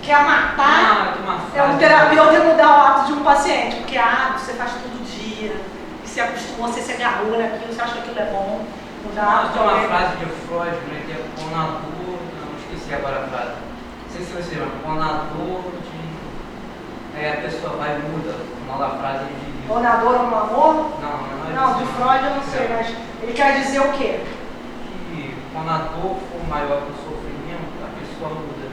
Que é matar. É um terapeuta mudar o hábito de um paciente. Porque hábito você faz todo dia. E você acostumou, você se agarrou naquilo, você acha que aquilo é bom. Mudar.
Tem uma frase de Freud, né, que é com na dor. Não esqueci agora a frase. Não sei se você lembra. Com na dor de. Aí a pessoa vai e muda. Uma frase de.
Ou na dor ou no amor?
Não,
de Freud eu não sei, mas ele quer dizer o quê?
Que quando a dor for maior que o sofrimento, a pessoa muda.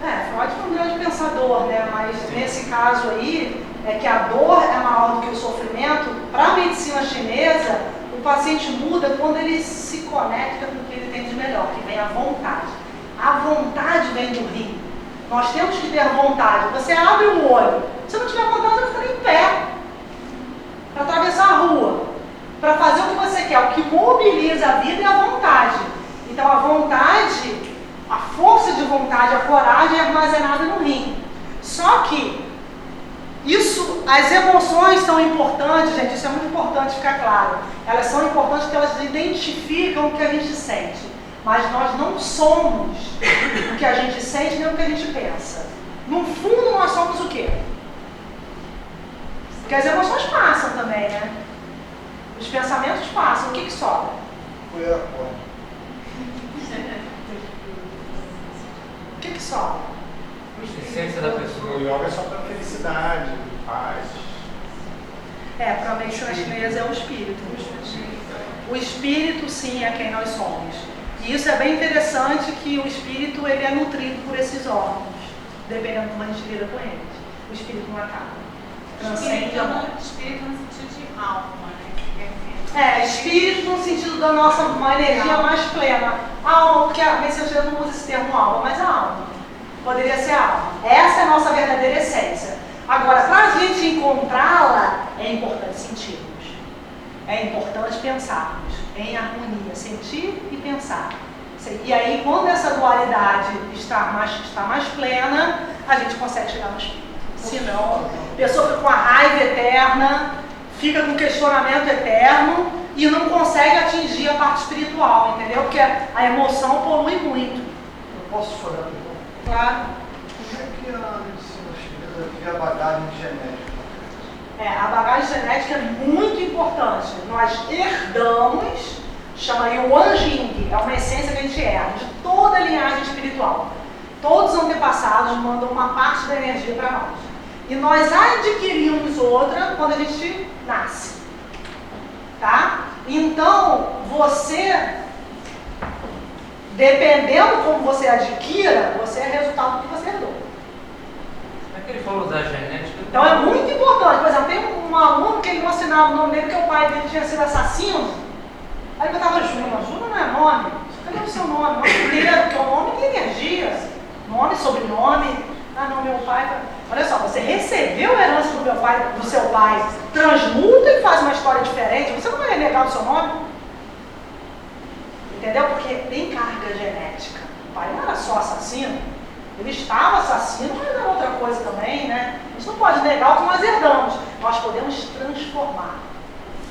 Freud foi um grande pensador, né? Mas sim, nesse caso aí, é que a dor é maior do que o sofrimento. Para a medicina chinesa, o paciente muda quando ele se conecta com o que ele tem de melhor, que vem a vontade. A vontade vem do rim. Nós temos que ter vontade. Você abre o olho. Se não tiver vontade, você fica em pé. Para atravessar a rua. Para fazer o que você quer. O que mobiliza a vida é a vontade. Então a vontade, a força de vontade, a coragem é armazenada no rim. Só que isso, as emoções são importantes, gente. Isso é muito importante ficar claro. Elas são importantes porque elas identificam o que a gente sente. Mas nós não somos o que a gente sente nem o que a gente pensa. No fundo, nós somos o quê? Porque as emoções passam também, né? Os pensamentos passam. O que sobra?
Foi a porta.
O que sobra?
A essência da pessoa.
O yoga é só para felicidade, paz.
Para a medicina chinesa é o espírito. O espírito, sim, é quem nós somos. E isso é bem interessante, que o espírito ele é nutrido por esses órgãos, dependendo de como a gente lida com eles. O espírito não acaba. Transcende a morte.
Espírito no sentido de alma, né?
Espírito no sentido da nossa uma energia mais plena. Alma, porque a medicina não usa esse termo alma, mas a alma. Poderia ser a alma. Essa é a nossa verdadeira essência. Agora, para a gente encontrá-la, é importante sentirmos. É importante pensarmos em harmonia, sentir e pensar. E aí, quando essa dualidade está mais plena, a gente consegue chegar no espírito. Senão, a pessoa fica com a raiva eterna, fica com questionamento eterno e não consegue atingir a parte espiritual, entendeu? Porque a emoção polui muito.
Eu posso chorar, então?
Claro.
Como é que a medicina chinesa vê a bagagem genética?
A bagagem genética é muito importante. Nós herdamos, chama Yuan Jing, é uma essência que a gente herda de toda a linhagem espiritual. Todos os antepassados mandam uma parte da energia para nós. E nós adquirimos outra quando a gente nasce. Tá? Então, você, dependendo como você adquira, você é resultado do que você herdou.
Como é que ele falou da genética?
Então é muito importante. Por exemplo, tem um aluno que ele não assinava o nome dele porque o pai dele tinha sido assassino. Aí ele botava Júnior. Júnior não é nome. Cadê o seu nome? Nome inteiro, porque o nome tem energia. Nome, sobrenome. Ah, não, meu pai... Olha só, você recebeu a herança do seu pai, transmuta e faz uma história diferente, você não vai renegar o seu nome? Entendeu? Porque tem carga genética. O pai não era só assassino, ele estava assassino, mas era outra coisa também, né? A gente não pode negar o que nós herdamos, nós podemos transformar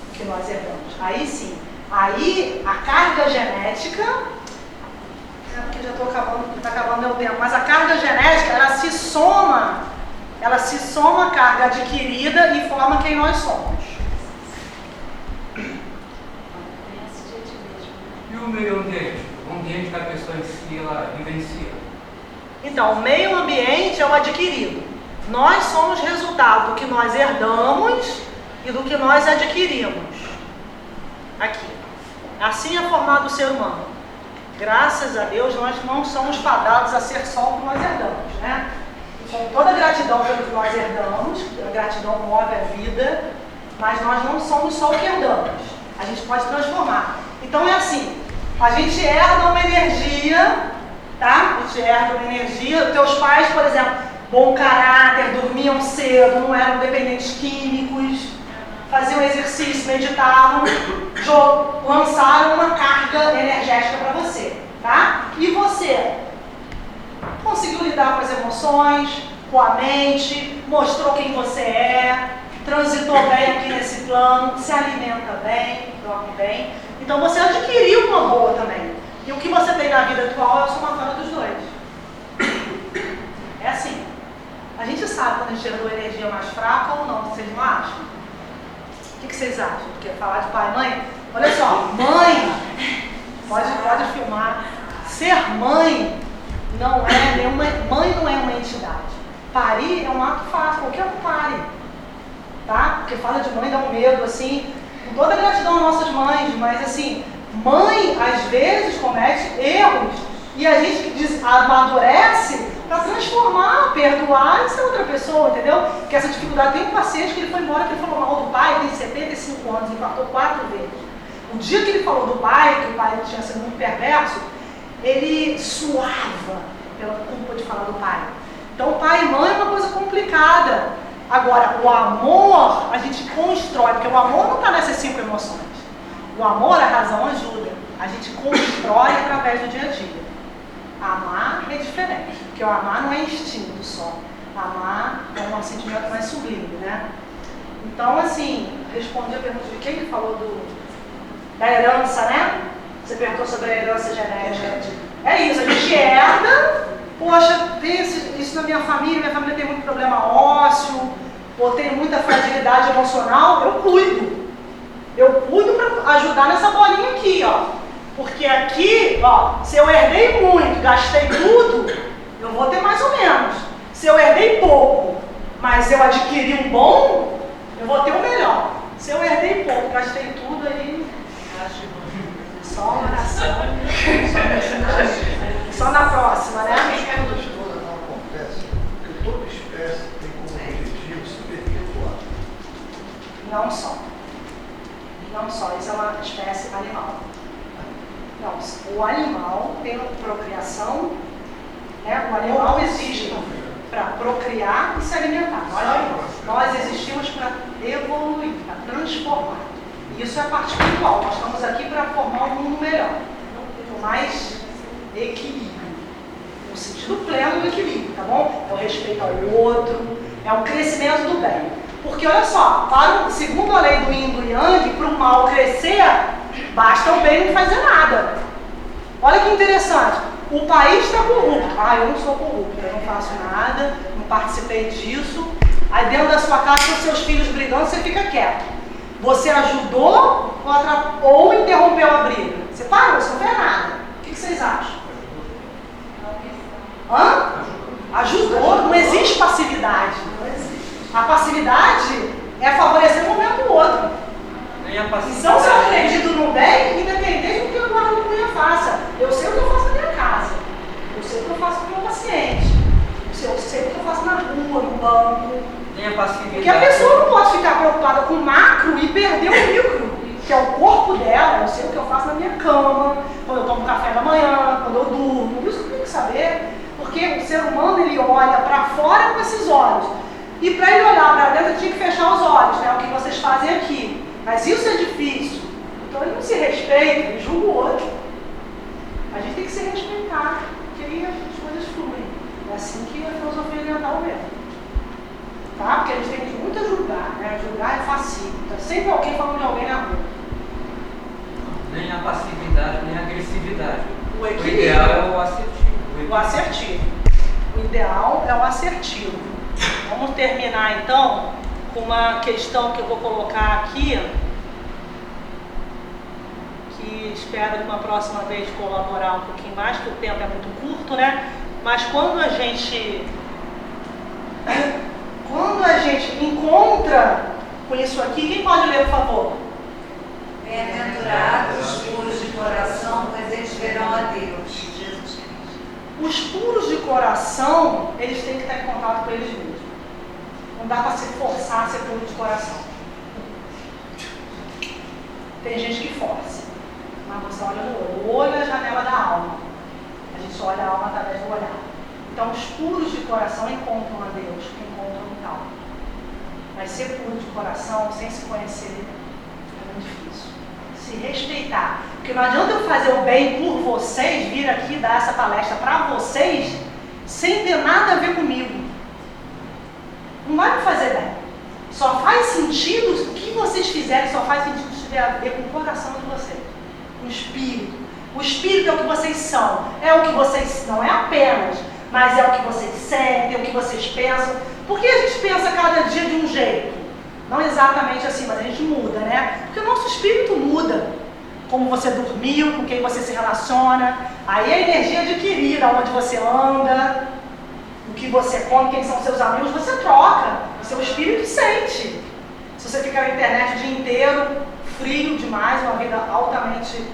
o que nós herdamos. Aí sim, aí a carga genética, porque já está acabando meu tempo, mas a carga genética, ela se soma à carga adquirida e forma quem nós somos.
E o meio ambiente? O ambiente que a pessoa em si, ela vivencia?
Então, o meio ambiente é o adquirido. Nós somos resultado do que nós herdamos e do que nós adquirimos. Aqui. Assim é formado o ser humano. Graças a Deus, nós não somos fadados a ser só o que nós herdamos, né? Com toda gratidão pelo que nós herdamos, a gratidão move a vida, mas nós não somos só o que herdamos. A gente pode transformar. Então é assim, a gente herda uma energia, tá? A gente herda uma energia. Teus pais, por exemplo, bom caráter, dormiam cedo, não eram dependentes químicos, faziam exercício, meditavam, lançaram uma carga energética para você, tá? E você conseguiu lidar com as emoções, com a mente, mostrou quem você é, transitou bem aqui nesse plano, se alimenta bem, dorme bem. Então você adquiriu uma boa também. E o que você tem na vida atual é a somatória dos dois. É assim. A gente sabe quando a gente herdou energia mais fraca ou não, vocês não acham? O que vocês acham? Quer falar de pai e mãe? Olha só, mãe, pode filmar. Ser mãe não é nenhuma, mãe não é uma entidade. Parir é um ato fácil, qualquer um pare. Tá? Porque fala de mãe dá um medo, assim, com toda a gratidão às nossas mães, mas assim, mãe às vezes comete erros e a gente amadurece para transformar, perdoar e ser outra pessoa, entendeu? Porque essa dificuldade, tem um paciente que ele foi embora, que ele falou mal do pai, tem 75 anos, infartou 4 vezes. O dia que ele falou do pai, que o pai tinha sido muito perverso, ele suava pela culpa de falar do pai. Então, pai e mãe é uma coisa complicada. Agora, o amor, a gente constrói, porque o amor não está nessas 5 emoções. O amor, a razão ajuda. A gente constrói através do dia a dia. Amar é diferente, porque o amar não é instinto só. Amar é um sentimento mais sublime, né? Então, assim, respondi a pergunta de quem falou da herança, né? Você perguntou sobre a herança genética. É isso, a gente herda, poxa, tem isso na minha família tem muito problema ósseo, ou tem muita fragilidade emocional, eu cuido. Eu cuido para ajudar nessa bolinha aqui, ó. Porque aqui, ó, se eu herdei muito, gastei tudo, eu vou ter mais ou menos. Se eu herdei pouco, mas eu adquiri um bom, eu vou ter o melhor. Se eu herdei pouco, gastei tudo, aí só uma oração. Só na próxima, né?
Quando a história não acontece, porque toda espécie tem como objetivo se perpetuar.
Não só. Não só, isso é uma espécie animal. Não, o animal tem procriação, né? O animal existe para procriar e se alimentar. Nós existimos para evoluir, para transformar. E isso é a parte espiritual. Nós estamos aqui para formar um mundo melhor, com mais equilíbrio, no sentido pleno do equilíbrio, tá bom? É o respeito ao outro, é o crescimento do bem. Porque olha só, segundo a lei do Yin e do Yang, para o mal crescer, basta o bem não fazer nada. Olha que interessante. O país está corrupto. Ah, eu não sou corrupto, eu não faço nada, não participei disso. Aí dentro da sua casa, com seus filhos brigando, você fica quieto. Você ajudou ou interrompeu a briga? Você parou, você não fez nada. O que vocês acham? Hã? Ajudou, não existe passividade. A passividade é favorecer um momento do outro. Então, se eu acredito no bem, independente do que o guarda-cunha faça, eu sei o que eu faço na minha casa, eu sei o que eu faço com o meu paciente, eu sei o que eu faço na rua, no banco. Porque a pessoa não pode ficar preocupada com o macro e perder o micro, que é o corpo dela. Eu sei o que eu faço na minha cama, quando eu tomo café da manhã, quando eu durmo. Isso eu tenho que saber, porque Porque o ser humano, ele olha para fora com esses olhos. E para ele olhar para dentro, ele tinha que fechar os olhos, né? O que vocês fazem aqui. Mas isso é difícil. Então ele não se respeita, ele julga o outro. A gente tem que se respeitar, porque aí as coisas fluem. É assim que a filosofia oriental mesmo. Tá? Porque a gente tem muito a julgar, né? Julgar é facinho. Tá sempre alguém falando de alguém na rua.
Nem a passividade, nem a agressividade.
O
O
equilíbrio.
ideal é o assertivo.
O assertivo. O ideal é o assertivo. Vamos terminar então com uma questão que eu vou colocar aqui, que espero que uma próxima vez colaborar um pouquinho mais, porque o tempo é muito curto, né? Mas quando a gente encontra com isso aqui, quem pode ler, por favor?
Bem-aventurados os puros de coração, pois eles verão a Deus. Jesus Cristo.
Os puros de coração, eles têm que estar em contato com eles mesmos. Não dá para se forçar a ser puro de coração. Tem gente que força, mas você olha no olho. O olho é a janela da alma. A gente só olha a alma através do olhar. Então, os puros de coração encontram a Deus, encontram o tal. Mas ser puro de coração, sem se conhecer, é muito difícil. Se respeitar. Porque não adianta eu fazer o bem por vocês, vir aqui dar essa palestra para vocês, sem ter nada a ver comigo. Não vai me fazer bem. Só faz sentido, o que vocês fizerem só faz sentido se tiver a ver com o coração de vocês. Com o espírito. O espírito é o que vocês são. É o que vocês, não é apenas, mas é o que vocês sentem, é o que vocês pensam. Por que a gente pensa cada dia de um jeito? Não exatamente assim, mas a gente muda, né? Porque o nosso espírito muda. Como você dormiu, com quem você se relaciona. Aí a energia adquirida, onde você anda, o que você come, quem são seus amigos, você troca. O seu espírito sente. Se você ficar na internet o dia inteiro, frio demais, uma vida altamente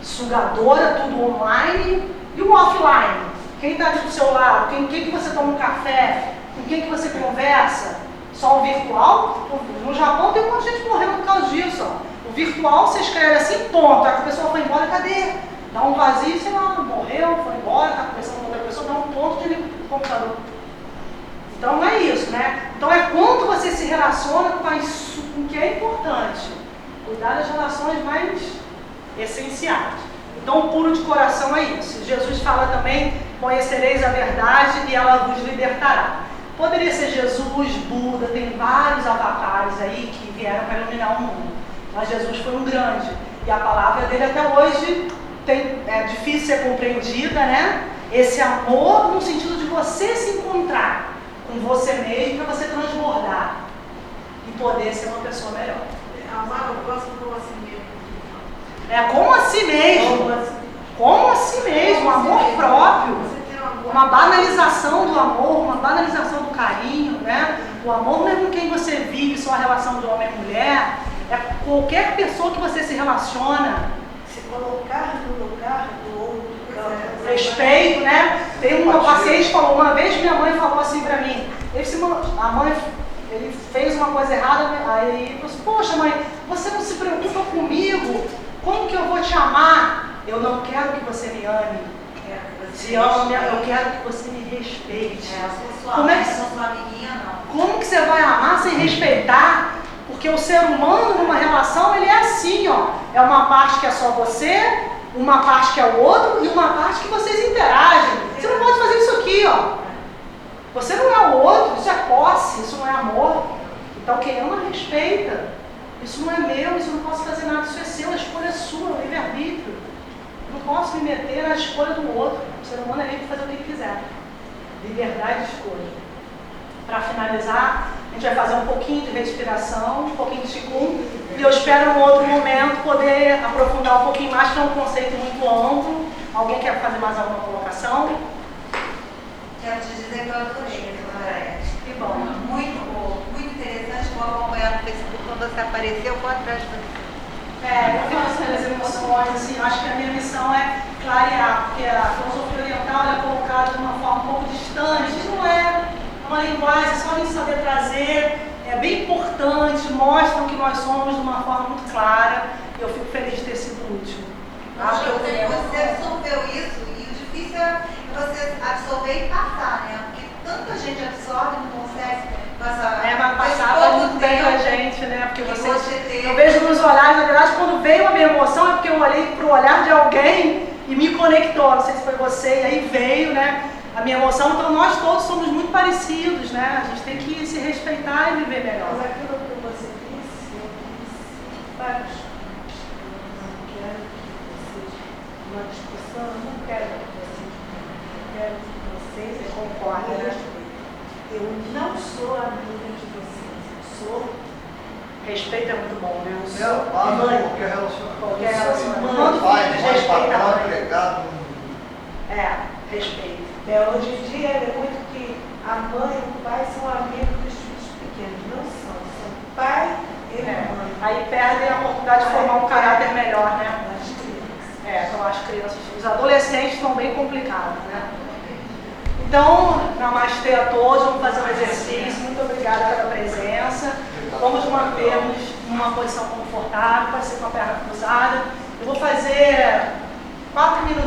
sugadora, tudo online, e o offline? Quem está do seu lado? Quem que você toma um café? Com quem que você conversa? Só o virtual? No Japão tem um monte de gente morrendo por causa disso. Ó. O virtual você escreve assim, ponto. A pessoa foi embora, cadê? Dá um vazio, sei lá, morreu, foi embora, está conversando com outra pessoa, dá um ponto de computador. Então não é isso, né? Então é quanto você se relaciona com o que é importante. Cuidar das relações mais essenciais. Então o puro de coração é isso. Jesus fala também, conhecereis a verdade e ela vos libertará. Poderia ser Jesus, Buda, tem vários avatares aí que vieram para iluminar o mundo. Mas Jesus foi um grande. E a palavra dele até hoje é difícil ser compreendida, né? Esse amor no sentido de você se encontrar com você mesmo para você transbordar e poder ser uma pessoa melhor.
Amar o próximo como a si mesmo.
É como a si mesmo. Como a si mesmo, amor próprio. Uma banalização do amor, uma banalização do carinho, né? O amor não é com quem você vive, só a relação de homem e mulher. É qualquer pessoa que você se relaciona.
Se colocar no lugar do outro.
Respeito, né? Tem uma paciente que falou, uma vez minha mãe falou assim pra mim, a mãe, ele fez uma coisa errada, aí ele falou assim, poxa mãe, você não se preocupa comigo, como que eu vou te amar? Eu não quero que você me ame. Se ama, eu quero que você me respeite. Como é que, como que você vai amar sem respeitar? Porque o ser humano numa relação, ele é assim, ó. É uma parte que é só você, uma parte que é o outro e uma parte que vocês interagem. Você não pode fazer isso aqui, ó. Você não é o outro, isso é posse, isso não é amor. Então quem ama, respeita. Isso não é meu, isso eu não posso fazer nada, isso é seu, a escolha é sua, o livre-arbítrio. Eu não posso me meter na escolha do outro. O ser humano é livre de fazer o que ele quiser. Liberdade de escolha. Para finalizar, a gente vai fazer um pouquinho de respiração, um pouquinho de Qigong, e eu espero em um outro momento poder aprofundar um pouquinho mais, que é um conceito muito amplo. Alguém quer fazer mais alguma colocação?
Quero te dizer que eu adorei, Dona.
Que bom.
Muito bom, muito interessante. Vou acompanhar no Facebook quando você apareceu, vou atrás de você.
Eu faço as emoções, assim, eu acho que a minha missão é clarear, porque a filosofia oriental é colocada de uma forma um pouco distante, não é uma linguagem, só a gente saber trazer, é bem importante, mostra o que nós somos de uma forma muito clara, e eu fico feliz de ter sido útil.
Acho que você absorveu isso, e o difícil é você absorver e
olhares, na verdade, quando veio a minha emoção, é porque eu olhei para o olhar de alguém e me conectou. Não sei se foi você, e aí veio, né, a minha emoção. Então, nós todos somos muito parecidos, né? A gente tem que se respeitar e viver melhor.
Mas aquilo que você disse, eu disse vários pontos. Eu não quero que vocês, uma discussão, eu não quero que vocês, eu quero que vocês
Concordo, né?
Eu não sou amiga de vocês, eu sou.
Respeito é muito bom, né? Eu
É a
sou
base de
mãe.
qualquer relacionamento.
Qualquer relacionamento.
Quando
Todo
pai,
filho
mãe,
respeita a
patrão,
mãe.
empregado,
Respeito.
Hoje em dia é muito que a mãe e o pai são amigos dos filhos pequenos. Não são, são pai e mãe.
Aí perdem a oportunidade de formar um caráter melhor, né?
As crianças.
Então as crianças, os adolescentes estão bem complicados, né? Então, namastê a todos, vamos fazer um exercício. Muito obrigada pela presença. Vamos manter-nos numa posição confortável, pode ser com a perna cruzada. Eu vou fazer 4 minutos.